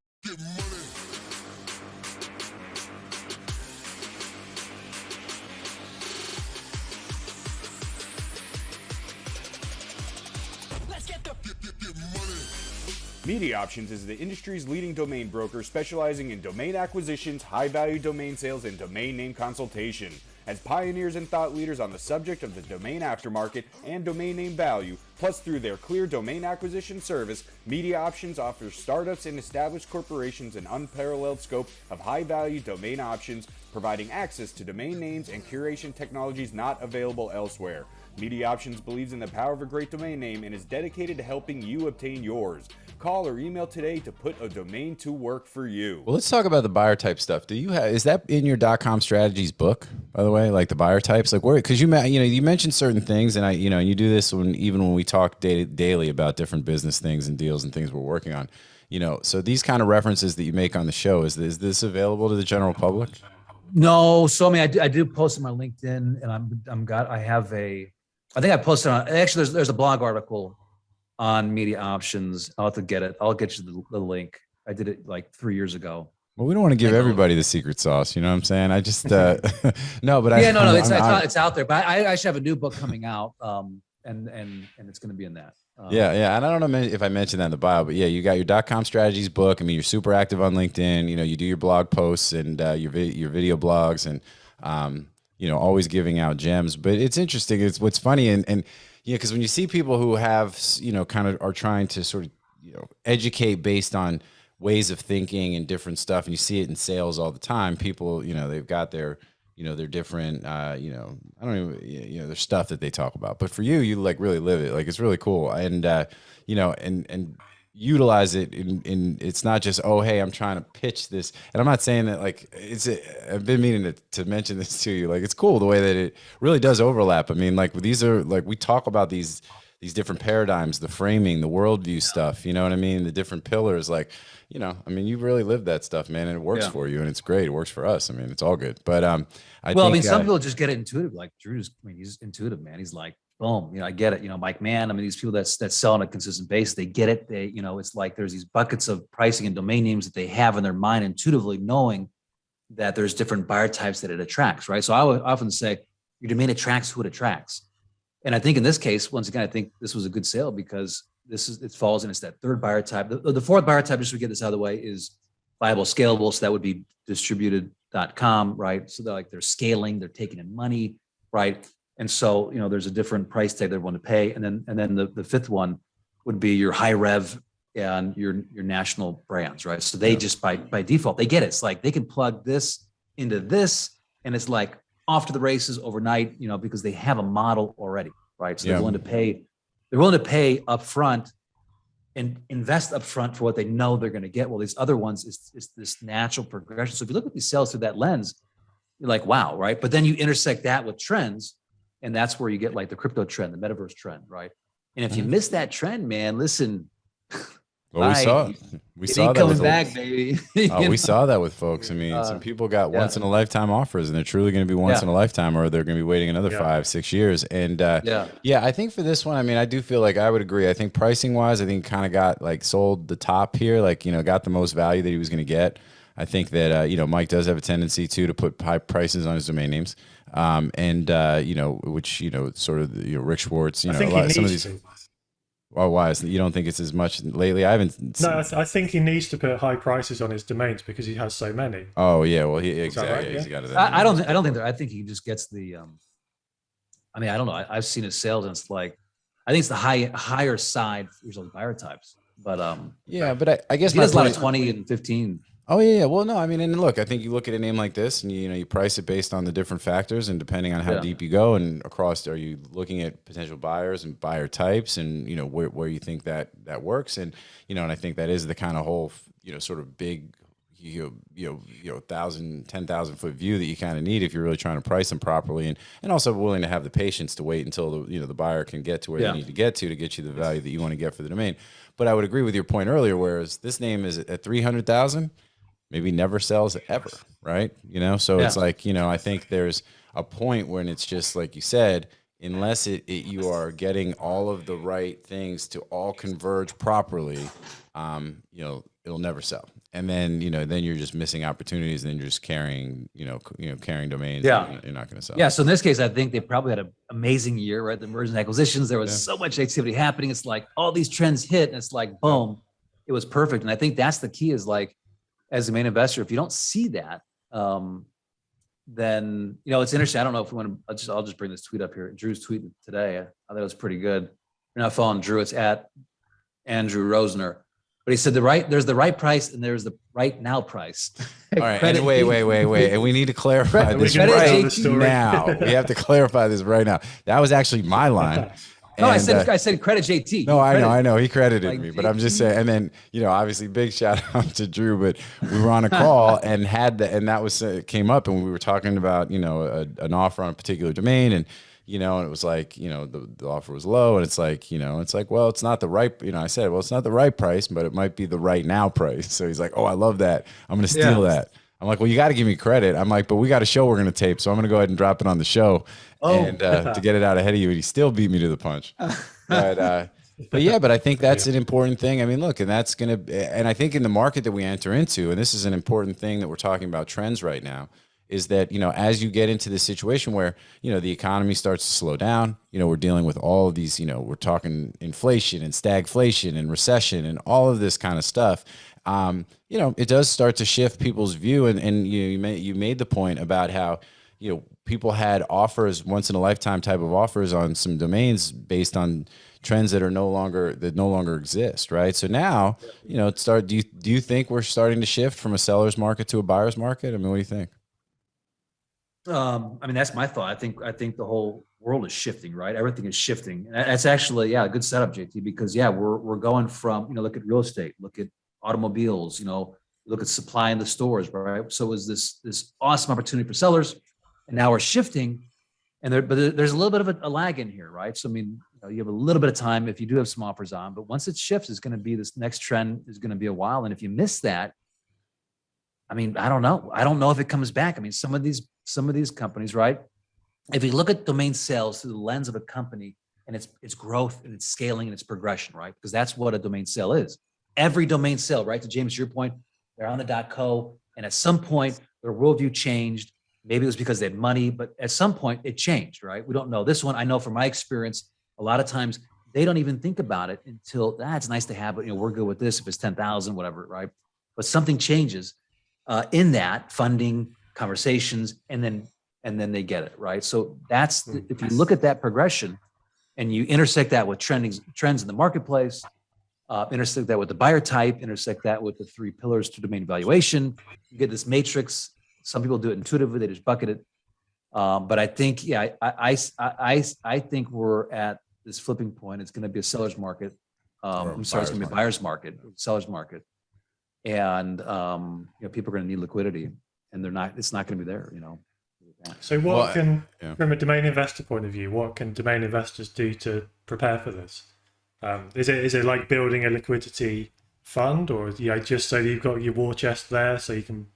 S4: Media Options is the industry's leading domain broker specializing in domain acquisitions, high-value domain sales, and domain name consultation. As pioneers and thought leaders on the subject of the domain aftermarket and domain name value, plus through their clear domain acquisition service, Media Options offers startups and established corporations an unparalleled scope of high-value domain options, providing access to domain names and curation technologies not available elsewhere. Media Options believes in the power of a great domain name and is dedicated to helping you obtain yours. Call or email today to put a domain to work for you.
S1: Well, let's talk about the buyer type stuff. Is that in your .com strategies book, by the way, like the buyer types? Like, where, because you mentioned certain things, and you do this even when we talk daily about different business things and deals and things we're working on. So these kind of references that you make on the show, is this available to the general public?
S2: No. So I do post on my LinkedIn, and I think I posted on, actually there's a blog article on Media Options. I'll have to get it. I'll get you the link. I did it like 3 years ago.
S1: Well, we don't want to give everybody the secret sauce. You know what I'm saying? I just, no, but
S2: it's out there, but I actually have a new book coming out. And it's going to be in that.
S1: Yeah. And I don't know if I mentioned that in the bio, but yeah, you got your .com strategies book. I mean, you're super active on LinkedIn. You do your blog posts and your video blogs, and always giving out gems. But it's interesting. It's what's funny, and because when you see people who have kind of are trying to sort of educate based on ways of thinking and different stuff, and you see it in sales all the time. People, they've got their their different, I don't even, their stuff that they talk about. But for you like really live it. Like, it's really cool. And, and utilize it in it's not just, oh, hey, I'm trying to pitch this. And I'm not saying that, like, I've been meaning to mention this to you. Like, it's cool the way that it really does overlap. I mean, like, these are, like, we talk about these different paradigms, the framing, the worldview stuff, you know what I mean? The different pillars, like, I mean, you really live that stuff, man, and it works for you, and it's great. It works for us. I mean, it's all good. But I think,
S2: some people just get it intuitive. Like Drew's, he's intuitive, man. He's like, boom, I get it. Mike, man, these people that sell on a consistent basis, they get it. They, it's like there's these buckets of pricing and domain names that they have in their mind intuitively, knowing that there's different buyer types that it attracts, right? So I would often say your domain attracts who it attracts. And I think in this case, once again, I think this was a good sale because it falls in, it's that third buyer type. The fourth buyer type, just to get this out of the way, is viable, scalable. So that would be distributed.com, right? So they're scaling, they're taking in money, right? And so, there's a different price tag they want to pay. And then the fifth one would be your high rev and your national brands, right? So they just by default, they get it. It's like they can plug this into this, and it's like off to the races overnight, because they have a model already, right? So they're willing to pay. They're willing to pay up front and invest up front for what they know they're going to get. Well, these other ones is this natural progression. So if you look at these sales through that lens, you're like, wow, right? But then you intersect that with trends, and that's where you get like the crypto trend, the metaverse trend, right? And if you miss that trend, man, listen,
S1: Well,
S2: bye.
S1: we
S2: It
S1: saw
S2: ain't
S1: that
S2: coming
S1: with
S2: back, baby.
S1: oh,
S2: You
S1: we
S2: know?
S1: saw that with folks. I mean, some people got
S2: Yeah.
S1: once in a lifetime offers, and they're truly going to be once
S2: Yeah.
S1: in a lifetime, or they're going to be waiting another
S3: Yeah.
S1: 5-6 years. And
S2: Yeah.
S1: yeah, I think for this one, I mean, I do feel like I would agree. I think pricing wise, I think kind of got like sold the top here, like, you know, got the most value that he was going to get. I think that, you know, Mike does have a tendency to put high prices on his domain names. And, you know, which, you know, sort of, you know, Rick Schwartz, you
S3: I
S1: know,
S3: think
S1: a lot,
S3: he
S1: some of
S3: needs
S1: these,
S3: to.
S1: well, why is, you don't think it's as much lately? I haven't
S3: No, I think he needs to put high prices on his domains because he has so many.
S1: oh yeah. Well, he,
S3: Is that
S1: exactly.
S3: right?
S1: He's
S3: Yeah.
S1: got it.
S2: I don't think that. I think he just gets the. I mean, I don't know. I've seen his sales, and it's like, I think it's the higher side for usually buyer types. But
S1: Yeah, but I guess
S2: he
S1: my
S2: does a lot of
S1: point.
S2: 20 and 15.
S1: Oh yeah, yeah. Well, no, I mean, and look, I think you look at a name like this, and you know, you price it based on the different factors, and depending on how
S2: Yeah.
S1: deep you go, and across, are you looking at potential buyers and buyer types, and you know, where you think that works, and you know, and I think that is the kind of whole, you know, sort of big, 10,000 foot view that you kind of need if you're really trying to price them properly, and also willing to have the patience to wait until the, you know, the buyer can get to where
S2: Yeah.
S1: they need to get to get you the value that you want to get for the domain. But I would agree with your point earlier, whereas this name is at 300,000. Maybe never sells ever, right? You know, so it's
S2: Yeah.
S1: like, you know, I think there's a point when it's just like you said, unless you are getting all of the right things to all converge properly, you know, it'll never sell. And then, you know, then you're just missing opportunities, and then you're just carrying, carrying domains.
S2: Yeah.
S1: You're not going to sell.
S2: Yeah. So in this case, I think they probably had an amazing year, right? The mergers and acquisitions, there was so much activity happening. It's like all these trends hit, and it's like, boom, it was perfect. And I think that's the key is like, as a main investor, if you don't see that, then, you know, it's interesting. I don't know if we want to, I'll just bring this tweet up here. Drew's tweet today. I thought it was pretty good. If you're not following Drew, it's at Andrew Rosner. But he said there's the right price and there's the right now price.
S1: All right. And wait. And we need to clarify this
S3: can
S1: right
S3: tell the story.
S1: now. We have to clarify this right now. That was actually my line.
S2: No, I
S1: And,
S2: said credit JT.
S1: No, I know. He credited
S2: like
S1: me, but I'm just
S2: JT.
S1: saying. And then, you know, obviously, big shout out to Drew. But we were on a call and and that was came up, and we were talking about, you know, an offer on a particular domain, and you know, and it was like, you know, the offer was low, and it's like, you know, it's like, well, it's not the right, you know, I said, well, it's not the right price, but it might be the right now price. So he's like, oh, I love that. I'm going to steal that. I'm like, well, you got to give me credit. I'm like, but we got a show we're going to tape, so I'm going to go ahead and drop it on the show, and to get it out ahead of you. And he still beat me to the punch. But yeah, but I think that's an important thing. I mean, look, and that's going to, and I think in the market that we enter into, and this is an important thing that we're talking about trends right now, is that, you know, as you get into this situation where, you know, the economy starts to slow down, you know, we're dealing with all of these, you know, we're talking inflation and stagflation and recession and all of this kind of stuff. You know, it does start to shift people's view. And you made the point about how, you know, people had offers, once in a lifetime type of offers on some domains based on trends that no longer exist, right? So now, you know, do you think we're starting to shift from a seller's market to a buyer's market? I mean, what do you think?
S2: I mean, that's my thought. I think the whole world is shifting, right? Everything is shifting. And that's actually, a good setup, JT, because we're going from, you know, look at real estate, look at automobiles, you know, look at supply in the stores, right? So it was this awesome opportunity for sellers, and now we're shifting, but there's a little bit of a lag in here, right? So I mean, you know, you have a little bit of time if you do have some offers on, but once it shifts, it's going to be this next trend is going to be a while, and if you miss that, I mean, I don't know if it comes back. I mean, some of these companies, right? If you look at domain sales through the lens of a company and its growth and its scaling and its progression, right? Because that's what a domain sale is. Every domain sale, right? To James, your point, they're on the .co, and at some point their worldview changed. Maybe it was because they had money, but at some point it changed, right? We don't know. This one, I know from my experience, a lot of times they don't even think about it until it's nice to have, but you know, we're good with this if it's 10,000, whatever, right? But something changes in that funding conversations, and then they get it, right? So that's if you look at that progression and you intersect that with trends in the marketplace, intersect that with the buyer type, intersect that with the 3 pillars to domain evaluation, you get this matrix. Some people do it intuitively; they just bucket it. But I think, I think we're at this flipping point. It's going to be a seller's market. I'm sorry, it's going to be a buyer's market, seller's market. And you know, people are going to need liquidity, and it's not going to be there, you know.
S3: So from a domain investor point of view, what can domain investors do to prepare for this? Is it like building a liquidity fund, or just so that you've got your war chest there, so you can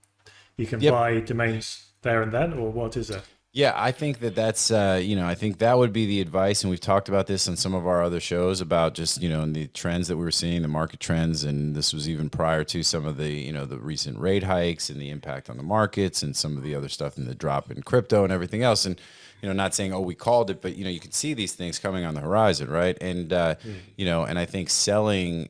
S1: Yep.
S3: buy domains there and then, or what is it?
S1: Yeah, I think that's, I think that would be the advice. And we've talked about this on some of our other shows about just, and the trends that we were seeing, the market trends. And this was even prior to some of the, the recent rate hikes and the impact on the markets and some of the other stuff and the drop in crypto and everything else. And, not saying, oh, we called it, but, you can see these things coming on the horizon, right? And, and I think selling,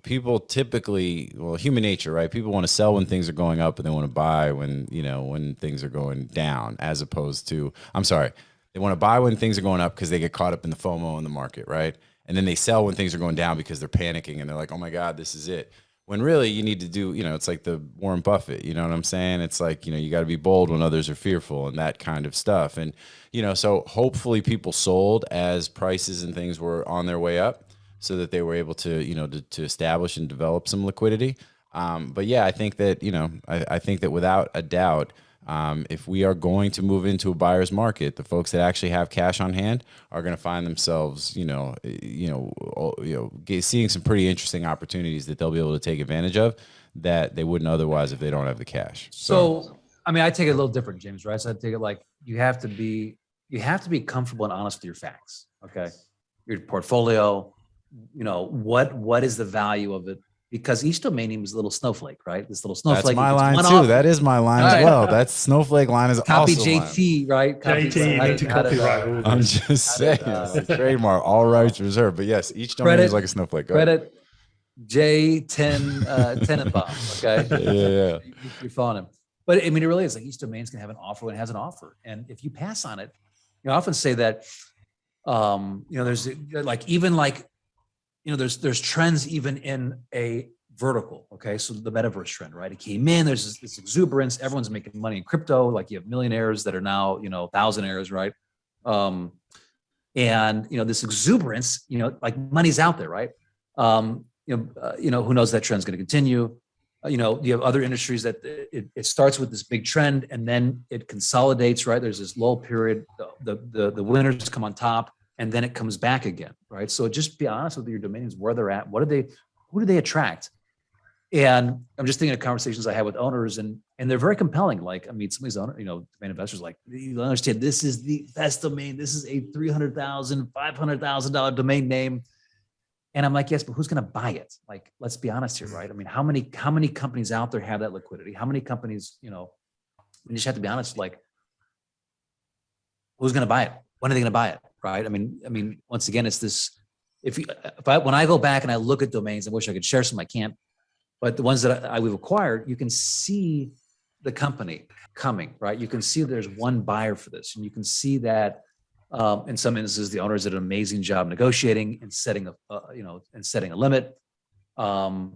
S1: people typically, well, human nature, right? People want to sell when things are going up and they want to buy when, when things are going down, as opposed to, they want to buy when things are going up because they get caught up in the FOMO in the market, right? And then they sell when things are going down because they're panicking and they're like, oh my God, this is it. When really you need to do, it's like the Warren Buffett, you know what I'm saying? It's like, you got to be bold when others are fearful and that kind of stuff. And, so hopefully people sold as prices and things were on their way up so that they were able to, to establish and develop some liquidity. But yeah, I think that, I think that without a doubt, if we are going to move into a buyer's market, the folks that actually have cash on hand are going to find themselves, seeing some pretty interesting opportunities that they'll be able to take advantage of that they wouldn't otherwise if they don't have the cash.
S2: So I mean, I take it a little different, James, right? So I take it like you have to be comfortable and honest with your facts. Okay. Your portfolio, what is the value of it? Because each domain name is a little snowflake, right? This little snowflake.
S1: That's my line too. That is my line as well. That snowflake line is
S2: copy
S1: also
S2: JT, right?
S3: JT, you need to copyright all
S1: I'm
S3: this.
S1: just saying, trademark, all rights reserved. But yes, each domain is like a snowflake.
S2: Credit J10 Tenenbaum. Okay.
S1: Yeah.
S2: You're following him. But I mean, it really is like each domain's gonna have an offer when it has an offer. And if you pass on it, I often say that, there's there's trends even in a vertical. Okay. So the metaverse trend, right? It came in, there's this exuberance. Everyone's making money in crypto. Like you have millionaires that are now, thousandaires, right? This exuberance, like money's out there, right? Who knows that trend's going to continue. You have other industries that it starts with this big trend and then it consolidates, right? There's this lull period, the winners come on top and then it comes back again, right? So just be honest with your domains, where they're at, who do they attract? And I'm just thinking of conversations I had with owners and they're very compelling. Like, I mean, some of these domain investors, like, you understand this is the best domain. This is a $300,000, $500,000 domain name. And I'm like, yes, but who's going to buy it? Like, let's be honest here, right? I mean, how many companies out there have that liquidity? How many companies, we just have to be honest, like, who's going to buy it? When are they going to buy it? Right? I mean, once again, it's this, when I go back and I look at domains, I wish I could share some, I can't, but the ones that we've acquired, you can see the company coming, right? You can see there's one buyer for this, and you can see that in some instances, the owners did an amazing job negotiating and setting a limit. Once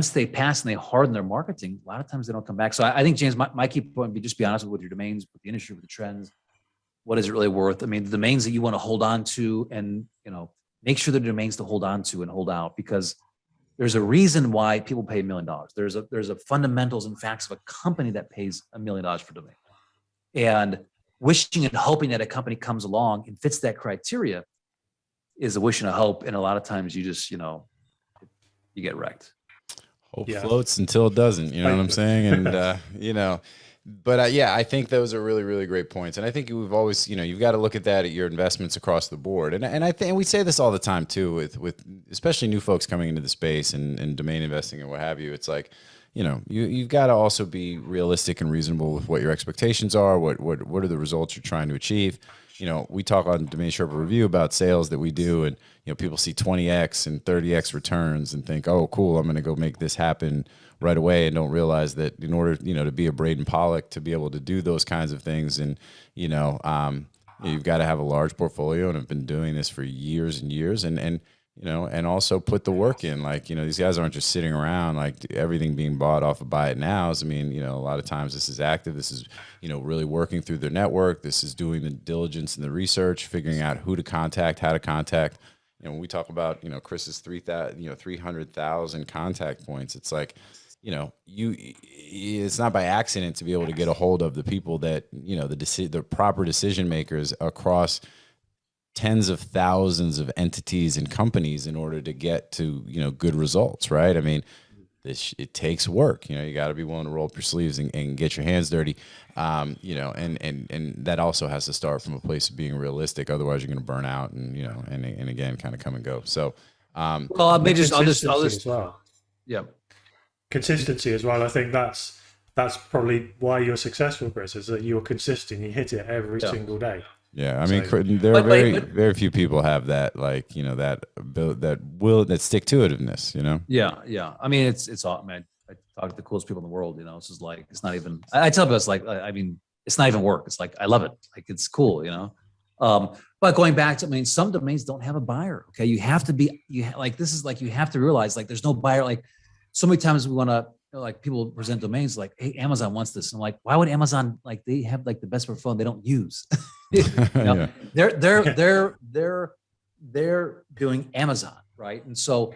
S2: they pass and they harden their marketing, a lot of times they don't come back. So I think, James, my key point would be just be honest with your domains, with the industry, with the trends. What is it really worth? I mean, the domains that you want to hold on to, and make sure the domains to hold on to and hold out, because there's a reason why people pay $1 million. There's a fundamentals and facts of a company that pays $1 million for domain, and wishing and hoping that a company comes along and fits that criteria is a wish and a hope. And a lot of times you just, you get wrecked.
S1: Hope floats until it doesn't, you know what I'm saying? And, but I think those are really, really great points. And I think we've always, you've got to look at that at your investments across the board. And I think we say this all the time too, with especially new folks coming into the space and domain investing and what have you. It's like, you've got to also be realistic and reasonable with what your expectations are. What are the results you're trying to achieve? We talk on DomainSherpa Review about sales that we do, and people see 20x and 30x returns and think, oh, cool, I'm going to go make this happen right away, and don't realize that in order, to be a Braden Pollock, to be able to do those kinds of things, and you've got to have a large portfolio, and have been doing this for years and years, and also put the work in. Like, these guys aren't just sitting around, like everything being bought off of buy it nows. I mean, a lot of times this is active. This is, really working through their network. This is doing the diligence and the research, figuring out who to contact, how to contact. When we talk about, Chris's 300,000 contact points, it's like, it's not by accident to be able to get a hold of the people that, the proper decision makers across tens of thousands of entities and companies in order to get to, good results, right? I mean, it takes work. You got to be willing to roll up your sleeves and get your hands dirty. And that also has to start from a place of being realistic. Otherwise, you're going to burn out and again, kind of come and go. So,
S2: well, I'll just
S3: as well.
S2: Yeah.
S3: Consistency as well. I think that's probably why you're successful, Chris, is that you're consistent. You hit it every single day.
S1: Yeah, I mean, there are very few people have that, that stick to itiveness.
S2: Yeah. I mean, it's all, man. I talk to the coolest people in the world. It's just like, it's not even. I tell people it's like, I mean, it's not even work. It's like, I love it. Like, it's cool. But going back to, I mean, some domains don't have a buyer. Okay, you have to be. You have to realize, like, there's no buyer. Like, so many times we want to. Like, people present domains like, hey, Amazon wants this. I'm like, why would Amazon, like, they have like the best portfolio they don't use?
S1: Yeah.
S2: They're doing Amazon, right? And so,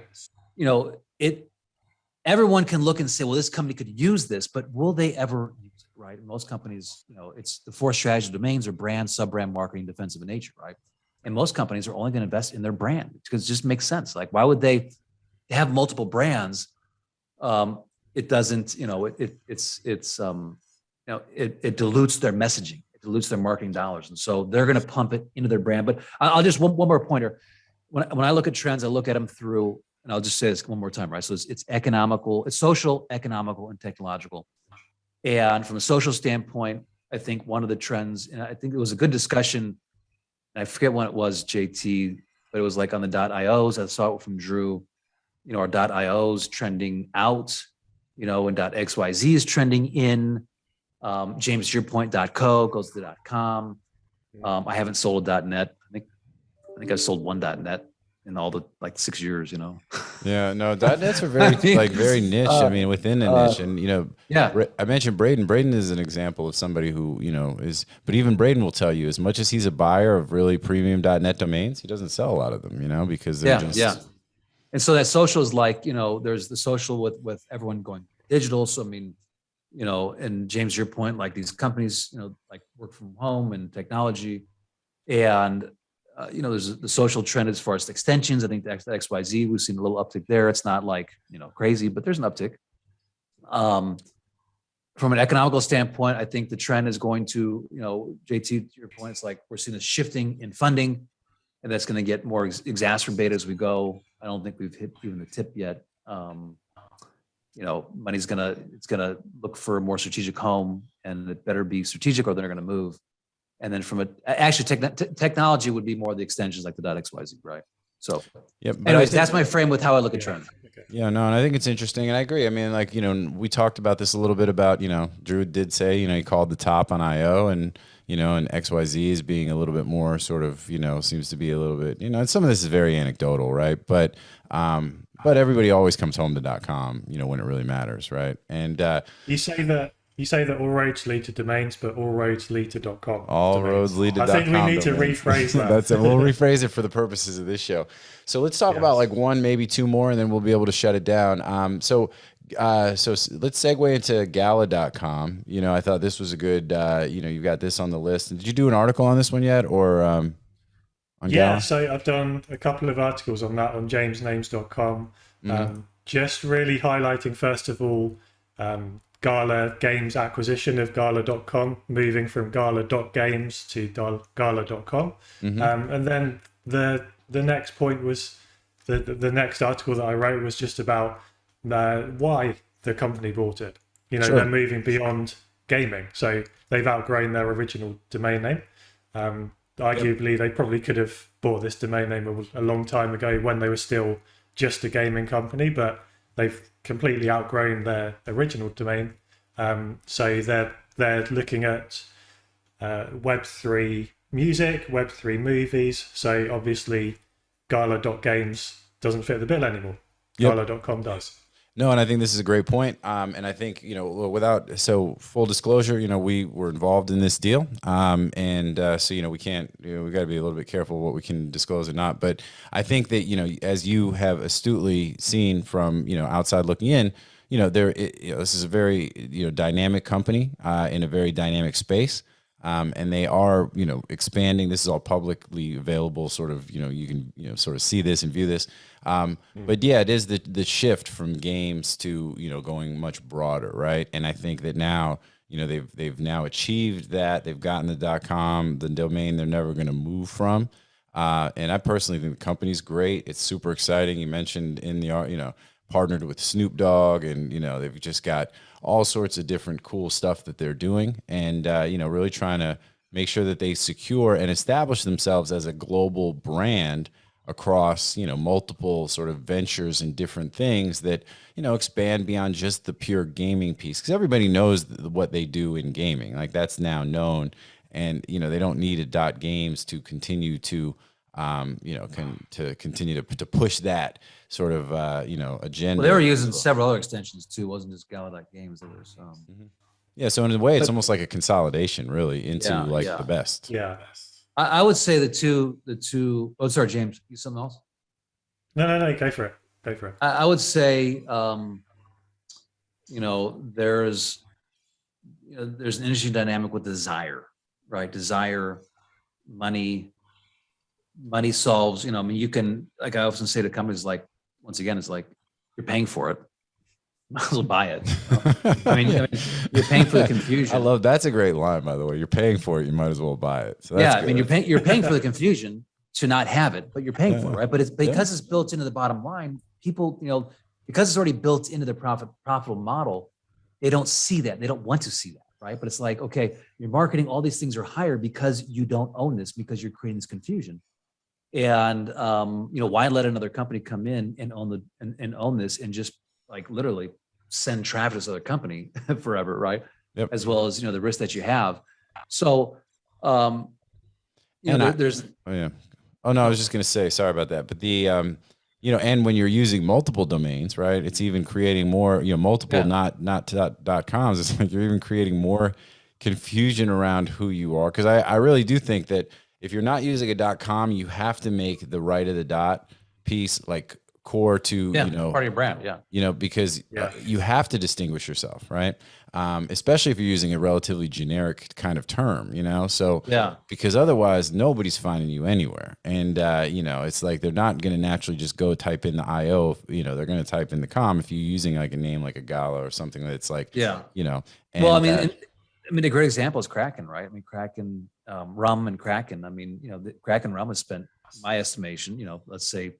S2: everyone can look and say, well, this company could use this, but will they ever use it, right? And most companies, it's the 4 strategy of domains are brand, sub-brand, marketing, defensive in nature, right? And most companies are only going to invest in their brand because it just makes sense. Like, why would they have multiple brands? It doesn't, it dilutes their messaging, it dilutes their marketing dollars. And so they're going to pump it into their brand. But I'll just, one more pointer. When I look at trends, I look at them through, and I'll just say this one more time, right? So it's economical, it's social, economical, and technological. And from a social standpoint, I think one of the trends, and I think it was a good discussion, and I forget when it was, JT, but it was like on the .ios. I saw it from Drew, our .ios trending out, and .xyz is trending in. James, to your point, .co goes to .com. I haven't sold a .net. I think I've sold one .net in all the 6 years.
S1: Yeah, no, .nets are very very niche. I mean, within a niche, and
S2: yeah.
S1: I mentioned Braden. Braden is an example of somebody who is. But even Braden will tell you, as much as he's a buyer of really premium .net domains, he doesn't sell a lot of them. Because they're just.
S2: And so that social is like, there's the social with everyone going digital. So, I mean, and James, your point, like these companies, like work from home and technology, and, there's the social trend as far as extensions. I think the XYZ, we've seen a little uptick there. It's not like, crazy, but there's an uptick. From an economical standpoint, I think the trend is going to, JT, to your point, it's like we're seeing a shifting in funding, and that's going to get more exacerbated as we go. I don't think we've hit even the tip yet. Money's it's gonna look for a more strategic home, and it better be strategic or they're going to move. And then from technology would be more the extensions like the .xyz, right? So,
S1: yep.
S2: Anyways, that's my frame with how I look at trends.
S1: Yeah, no, and I think it's interesting, and I agree. I mean, we talked about this a little bit about, Drew did say, he called the top on IO, and and XYZ is being a little bit more sort of, seems to be a little bit, and some of this is very anecdotal, right? But everybody always comes home to .com, when it really matters, right? And
S3: you say that all roads lead to domains, but all roads lead to .com.
S1: All
S3: domains.
S1: roads lead to
S3: I think we need to rephrase that.
S1: That's it. We'll rephrase it for the purposes of this show. So let's talk about one, maybe two more, and then we'll be able to shut it down. So let's segue into Gala.com. I thought this was a good, you got this on the list. Did you do an article on this one yet, or on Gala?
S3: So I've done a couple of articles on that on jamesnames.com. Just really highlighting, first of all, Gala Games acquisition of Gala.com, moving from Gala.games to Gala.com. And then the next point was, the next article that I wrote was just about why the company bought it. They're moving beyond gaming. So they've outgrown their original domain name. Arguably, they probably could have bought this domain name a long time ago when they were still just a gaming company, but they've completely outgrown their original domain. So they're looking at Web3 music, Web3 movies. So obviously, Gala.games doesn't fit the bill anymore. Gala.com does.
S1: No, and I think this is a great point. And I think, so full disclosure, we were involved in this deal. So, we can't, we got to be a little bit careful what we can disclose or not. But I think that, as you have astutely seen from, outside looking in, this is a very, dynamic company in a very dynamic space. And they are, expanding. This is all publicly available, sort of, you can, sort of see this and view this. But yeah, it is the shift from games to, going much broader, right? And I think that now, they've now achieved that. They've gotten the .com, the domain they're never going to move from. And I personally think the company's great. It's super exciting. You mentioned in the, partnered with Snoop Dogg, and, they've just got all sorts of different cool stuff that they're doing, and, really trying to make sure that they secure and establish themselves as a global brand across, multiple sort of ventures and different things that, expand beyond just the pure gaming piece. Because everybody knows what they do in gaming. Like, that's now known. And, they don't need a .games to continue to, continue to push that sort of, agenda.
S2: Well, they were using several other extensions too. It wasn't just Gala.games. There was
S1: Yeah, so in a way, it's almost like a consolidation, really, into the best.
S3: Yeah.
S2: I would say the two. Oh, sorry, James. You something else?
S3: No. Go for it.
S2: I would say, there's an interesting dynamic with desire, right? Desire, money solves. You can, like I often say to companies, like, once again, it's like you're paying for it. Might as well buy it. I mean, you're paying for the confusion.
S1: I love that's a great line, by the way. You're paying for it, you might as well buy it. So that's
S2: I mean, you're paying for the confusion to not have it, but you're paying for it, right? But it's because it's built into the bottom line. People, because it's already built into the profitable model, they don't see that. They don't want to see that, right? But it's like, okay, your marketing, all these things are higher because you don't own this, because you're creating this confusion. And why let another company come in and own this and just like literally send traffic to this other company forever, right?
S1: Yep.
S2: As well as the risk that you have. So there's
S1: Oh no, I was just gonna say, sorry about that. But the and when you're using multiple domains, right? It's even creating more, multiple not .coms. It's like you're even creating more confusion around who you are. Because I really do think that if you're not using a .com, you have to make the right of the dot piece like core to
S2: part of your brand,
S1: because you have to distinguish yourself, right? Especially if you're using a relatively generic kind of term, so because otherwise nobody's finding you anywhere. And it's like they're not going to naturally just go type in the IO, they're going to type in the com if you're using like a name like a Gala or something that's like and,
S2: well, I mean a great example is Kraken, right? I mean Kraken, rum and Kraken. I mean, the Kraken rum has spent, my estimation, let's say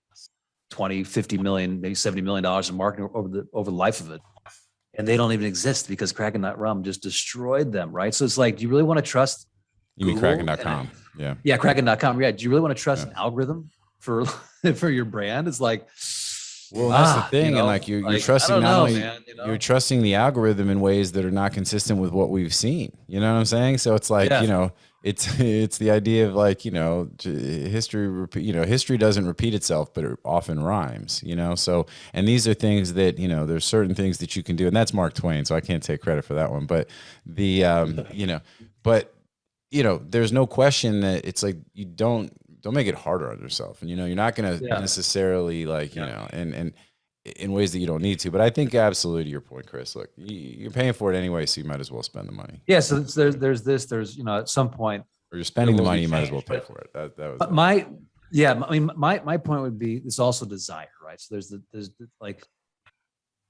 S2: 20, 50 million, maybe $70 million in marketing over the life of it. And they don't even exist because Kraken.rum just destroyed them, right? So it's like, do you really want to trust
S1: Google? You mean Kraken.com.
S2: Yeah, Kraken.com. Yeah. Do you really want to trust an algorithm for your brand? It's like,
S1: well, that's the thing. And like you're trusting you're trusting the algorithm in ways that are not consistent with what we've seen. You know what I'm saying? So it's like, it's the idea of like, history doesn't repeat itself, but it often rhymes, so, and these are things that, there's certain things that you can do, and that's Mark Twain, so I can't take credit for that one, but there's no question that it's like, you don't make it harder on yourself, and, you're not going to necessarily like, and in ways that you don't need to. But I think absolutely to your point, Chris, look, you're paying for it anyway, so you might as well spend the money.
S2: Yeah. So there's at some point,
S1: or you're spending the money, you might as well pay for it. That was
S2: my point would be, it's also desire, right? So there's like,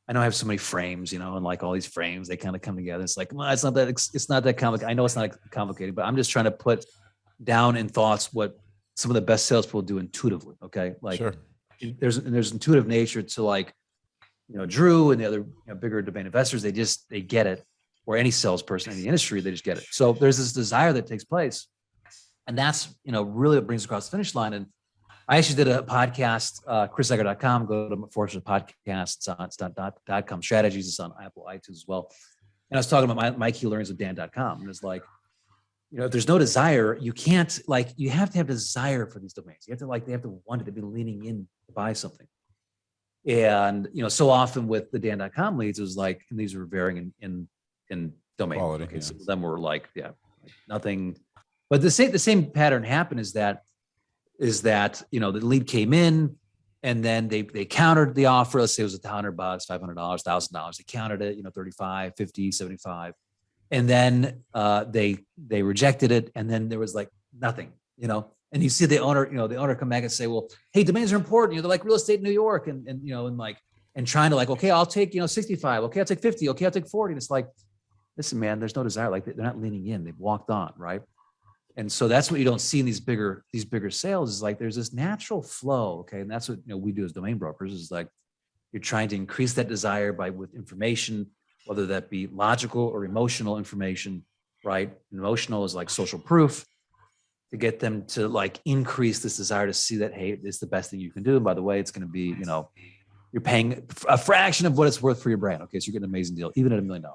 S2: I know I have so many frames, and like all these frames, they kind of come together. It's like, well, it's not that complicated. I know it's not complicated, but I'm just trying to put down in thoughts what some of the best salespeople do intuitively. Okay. Like, sure. There's intuitive nature to like, Drew and the other bigger domain investors, they get it, or any salesperson in the industry, they just get it. So there's this desire that takes place, and that's, really what brings across the finish line. And I actually did a podcast, chrisegger.com, go to Fortune Podcasts, it's .com strategies. It's on Apple, iTunes as well. And I was talking about my key learnings with Dan.com. And it's like, if there's no desire, you can't, like, you have to have desire for these domains. You have to they have to want it, to be leaning in to buy something. And, so often with the Dan.com leads, it was like, and these were varying in domain.
S1: Quality,
S2: okay, some of them were like, nothing. But the same pattern happened is that, the lead came in and then they countered the offer. Let's say it was $100, $500, $1,000. They countered it, 35, 50, 75. and then they rejected it, and then there was like nothing, and you see the owner come back and say, well, hey, domains are important, they're like real estate in New York, and trying to like, okay, I'll take 65, okay, I'll take 50, okay, I'll take 40. And it's like, listen, man, there's no desire. Like, they're not leaning in, they've walked on, right? And so that's what you don't see in these bigger sales, is like there's this natural flow. Okay. And that's what we do as domain brokers, is like you're trying to increase that desire with information, whether that be logical or emotional information, right? Emotional is like social proof, to get them to like increase this desire to see that, hey, it's the best thing you can do. And by the way, it's going to be, you're paying a fraction of what it's worth for your brand. Okay. So you're getting an amazing deal, even at $1 million.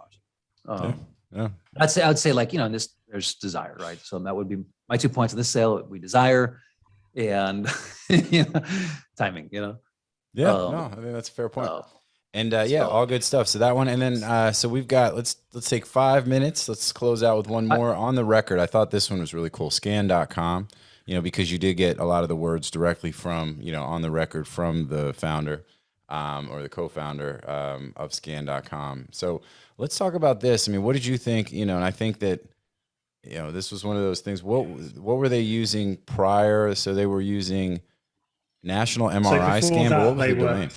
S1: Yeah.
S2: I would say like, there's desire, right? So that would be my 2 points on this sale. We desire and timing,
S1: Yeah, no, I think that's a fair point. And all good stuff. So that one, and then so we've got, let's take 5 minutes. Let's close out with one more on the record. I thought this one was really cool. Scan.com, because you did get a lot of the words directly from, on the record from the founder or the co-founder of Scan.com. So let's talk about this. I mean, what did you think? And I think that, this was one of those things. What were they using prior? So they were using National MRI Scan. But what was the domain?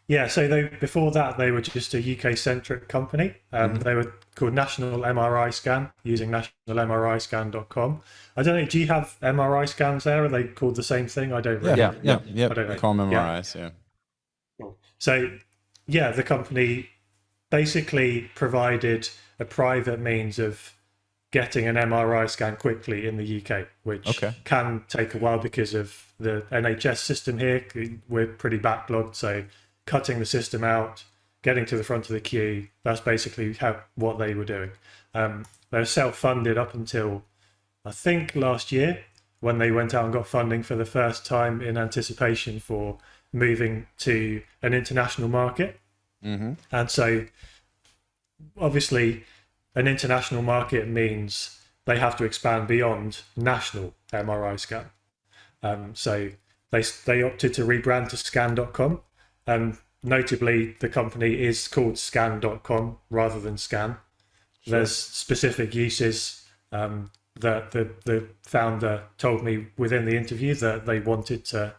S3: Yeah, so before that, they were just a UK-centric company. They were called National MRI Scan, using nationalmriscan.com. I don't know, do you have MRI scans there? Are they called the same thing? I don't really know.
S1: Yeah.
S3: I don't know.
S1: I call them MRIs, yeah.
S3: So, the company basically provided a private means of getting an MRI scan quickly in the UK, which can take a while because of the NHS system here. We're pretty backlogged, so cutting the system out, getting to the front of the queue, that's basically what they were doing. They were self-funded up until, I think, last year, when they went out and got funding for the first time in anticipation for moving to an international market. And so, obviously, an international market means they have to expand beyond national MRI scan. So they opted to rebrand to scan.com. Notably, the company is called scan.com rather than scan. Sure. There's specific uses that the founder told me within the interview that they wanted to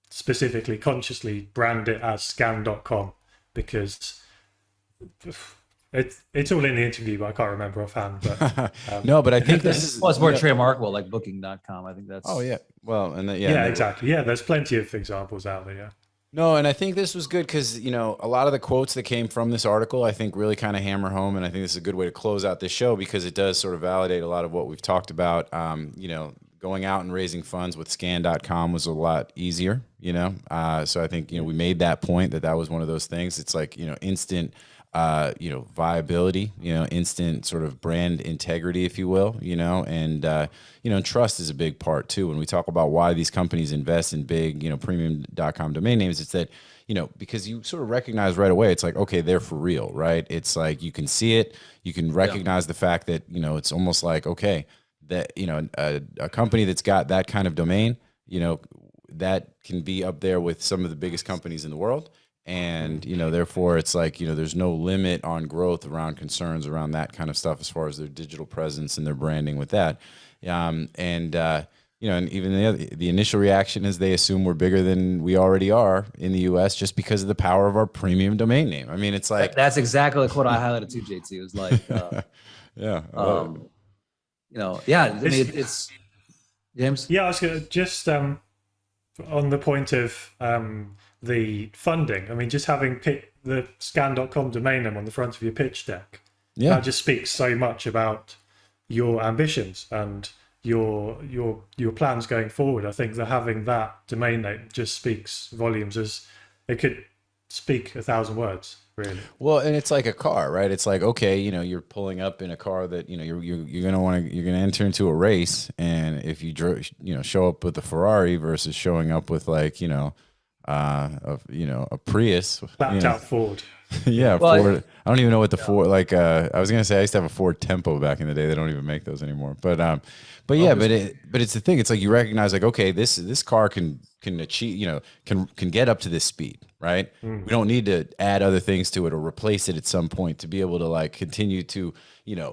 S3: specifically, consciously brand it as scan.com because it's all in the interview, but I can't remember offhand. But
S1: no, but I think this is
S2: it's more trademarkable, like booking.com. I think that's
S1: well, and
S3: exactly. Yeah, there's plenty of examples out there.
S1: No, and I think this was good because, a lot of the quotes that came from this article, I think really kind of hammer home. And I think this is a good way to close out this show because it does sort of validate a lot of what we've talked about. Going out and raising funds with scan.com was a lot easier, So I think, we made that point that was one of those things. It's like, instant, viability, instant sort of brand integrity, if you will, and trust is a big part too. When we talk about why these companies invest in big, premium.com domain names, it's that, because you sort of recognize right away, it's like, okay, they're for real, right? It's like, you can see it, you can recognize the fact that, it's almost like, okay, that, a company that's got that kind of domain, that can be up there with some of the biggest companies in the world. And, therefore it's like, there's no limit on growth around concerns around that kind of stuff as far as their digital presence and their branding with that. And even the initial reaction is they assume we're bigger than we already are in the US just because of the power of our premium domain name. I mean, it's like,
S2: that's exactly the quote I highlighted too, JT. It was like, it's James.
S3: Yeah, I was going to just, on the point of, the funding. I mean, just having the scan.com domain name on the front of your pitch deck, that just speaks so much about your ambitions and your plans going forward. I think that having that domain name just speaks volumes, as it could speak 1,000 words, really.
S1: Well, and it's like a car, right? It's like, okay, you're pulling up in a car that you're gonna enter into a race, and if you show up with a Ferrari versus showing up with like a Prius,
S3: out Ford.
S1: Yeah,
S2: Well,
S1: Ford. I don't even know what the Ford like. I was gonna say I used to have a Ford Tempo back in the day. They don't even make those anymore. But yeah, but it's the thing. It's like you recognize like, okay, this car can achieve, can get up to this speed, right? We don't need to add other things to it or replace it at some point to be able to like continue to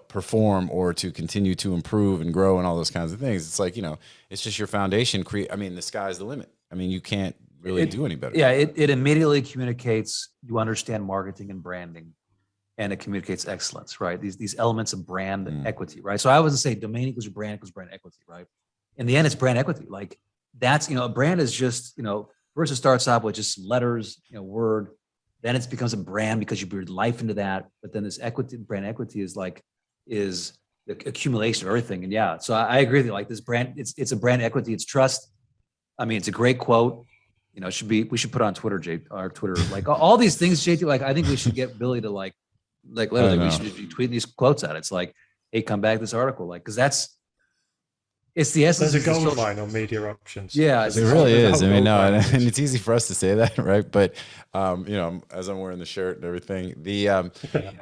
S1: perform or to continue to improve and grow and all those kinds of things. It's like it's just your foundation. I mean, the sky's the limit. I mean, you can't really do any better.
S2: Yeah, it immediately communicates. You understand marketing and branding, and it communicates excellence, right? These elements of brand equity, right? So I always say domain equals your brand equals brand equity, right? In the end, it's brand equity. Like that's a brand is just first it starts off with just letters, word, then it becomes a brand because you breathe life into that. But then this equity, brand equity, is the accumulation of everything. And yeah, so I agree with you. Like this brand, it's a brand equity, it's trust. I mean, it's a great quote. We should put on Twitter, our Twitter, like all these things, JT. Like, I think we should get Billy to like literally, we should be tweeting these quotes out. It's like, hey, come back to this article, like, because it's the essence.
S3: There's a gold mine on media options.
S2: Yeah,
S1: it really is. I mean, no, and it's easy for us to say that, right? But as I'm wearing the shirt and everything,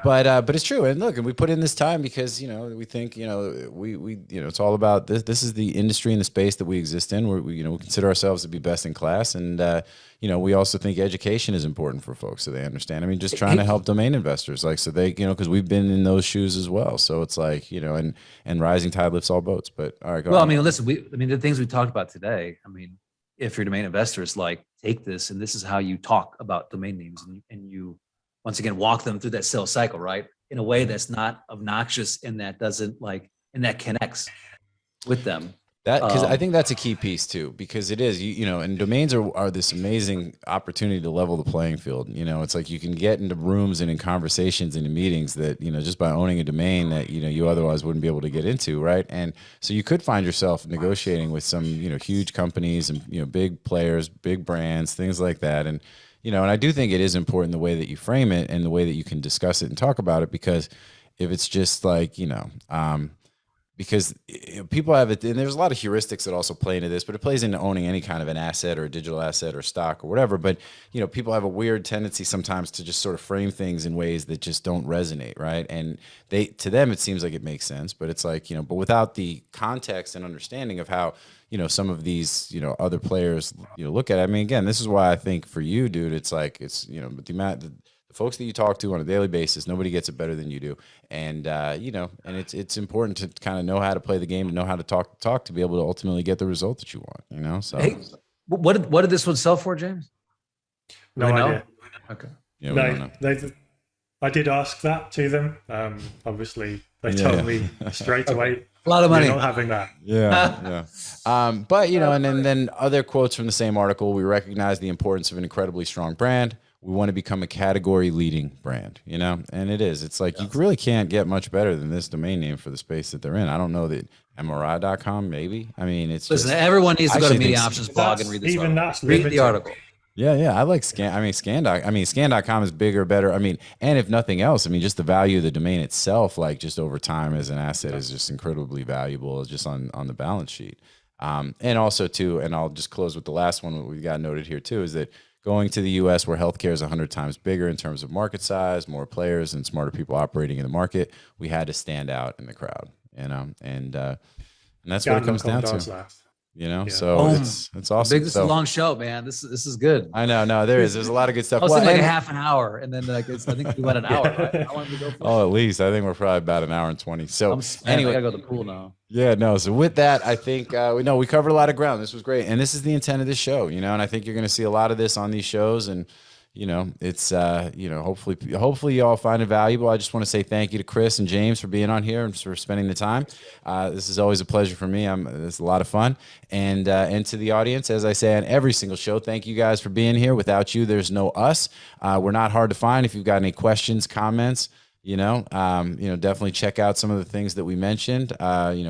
S1: but it's true. And look, and we put in this time because we think we it's all about this. This is the industry and the space that we exist in. Where we consider ourselves to be best in class, and we also think education is important for folks so they understand. I mean, just trying to help domain investors, like so they because we've been in those shoes as well. So it's like and rising tide lifts all boats. But all right, go
S2: well,
S1: on.
S2: I mean, listen, the things we talked about today. I mean, if you're domain investors, like take this, and this is how you talk about domain names, and you once again walk them through that sales cycle, right, in a way that's not obnoxious and that doesn't and that connects with them.
S1: That because I think that's a key piece too, because it is and domains are this amazing opportunity to level the playing field. It's like you can get into rooms and in conversations and in meetings that just by owning a domain that you otherwise wouldn't be able to get into, right? And so you could find yourself negotiating with some huge companies and big players, big brands, things like that. And and I do think it is important the way that you frame it and the way that you can discuss it and talk about it, because if it's just like because people have it, and there's a lot of heuristics that also play into this, but it plays into owning any kind of an asset or a digital asset or stock or whatever. But people have a weird tendency sometimes to just sort of frame things in ways that just don't resonate, right? And to them it seems like it makes sense, but it's like but without the context and understanding of how some of these other players look at it. I mean, again, this is why I think for you, dude, it's like it's the folks that you talk to on a daily basis, nobody gets it better than you do. And, and it's important to kind of know how to play the game, to know how to talk to be able to ultimately get the result that you want, so.
S2: Hey, what did this one sell for, James?
S3: No idea.
S2: Okay.
S1: Yeah, we don't know.
S3: I did ask that to them. Obviously they told me straight away.
S2: A lot of money.
S3: You're not having that.
S1: Yeah. But, and then other quotes from the same article, we recognize the importance of an incredibly strong brand. We want to become a category leading brand, and it is. It's like you really can't get much better than this domain name for the space that they're in. I don't know that MRI.com, maybe. I mean, it's
S2: listen, everyone needs to go to Media Options blog and read this article. Read the article.
S1: Yeah. I like scan.com is bigger, better. I mean, and if nothing else, I mean, just the value of the domain itself, like just over time as an asset is just incredibly valuable just on the balance sheet. And also too, and I'll just close with the last one that we got noted here too, is that going to the U.S. where healthcare is 100 times bigger in terms of market size, more players and smarter people operating in the market, we had to stand out in the crowd, and that's what it comes down to. So it's awesome.
S2: This is a long show, man. This is good.
S1: I know. No, there's a lot of good stuff.
S2: I was thinking like a half an hour, and then I think we went an hour. Right? How long did we go for?
S1: Oh, at least I think we're probably about an hour and 20. So
S2: anyway, I gotta go to the pool now.
S1: Yeah, no. So with that, I think we covered a lot of ground. This was great, and this is the intent of this show. And I think you're going to see a lot of this on these shows, and it's hopefully you all find it valuable. I just want to say thank you to Chris and James for being on here and for spending the time. This is always a pleasure for me. It's a lot of fun, and to the audience, as I say on every single show, thank you guys for being here. Without you, there's no us. We're not hard to find. If you've got any questions, comments, definitely check out some of the things that we mentioned.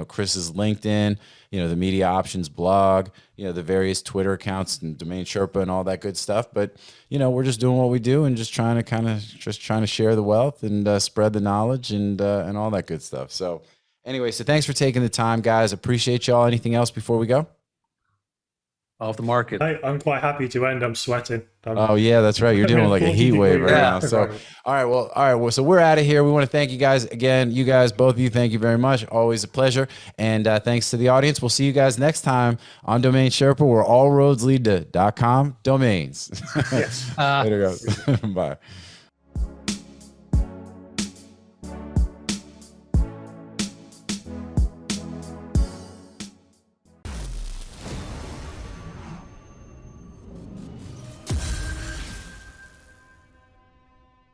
S1: Chris's LinkedIn, the Media Options blog, the various Twitter accounts and DomainSherpa and all that good stuff. But, we're just doing what we do and just trying to share the wealth and spread the knowledge and all that good stuff. So anyway, so thanks for taking the time, guys. Appreciate y'all. Anything else before we go?
S2: off the market.
S3: I'm quite happy to end. I'm sweating.
S1: Oh yeah, that's right. You're dealing like a
S3: 40
S1: heat wave right
S3: degree
S1: now. So, all right. Well, so we're out of here. We want to thank you guys again. You guys, both of you, thank you very much. Always a pleasure. And thanks to the audience. We'll see you guys next time on Domain Sherpa, where all roads lead to .com domains.
S3: Yes.
S1: Later, guys. Bye.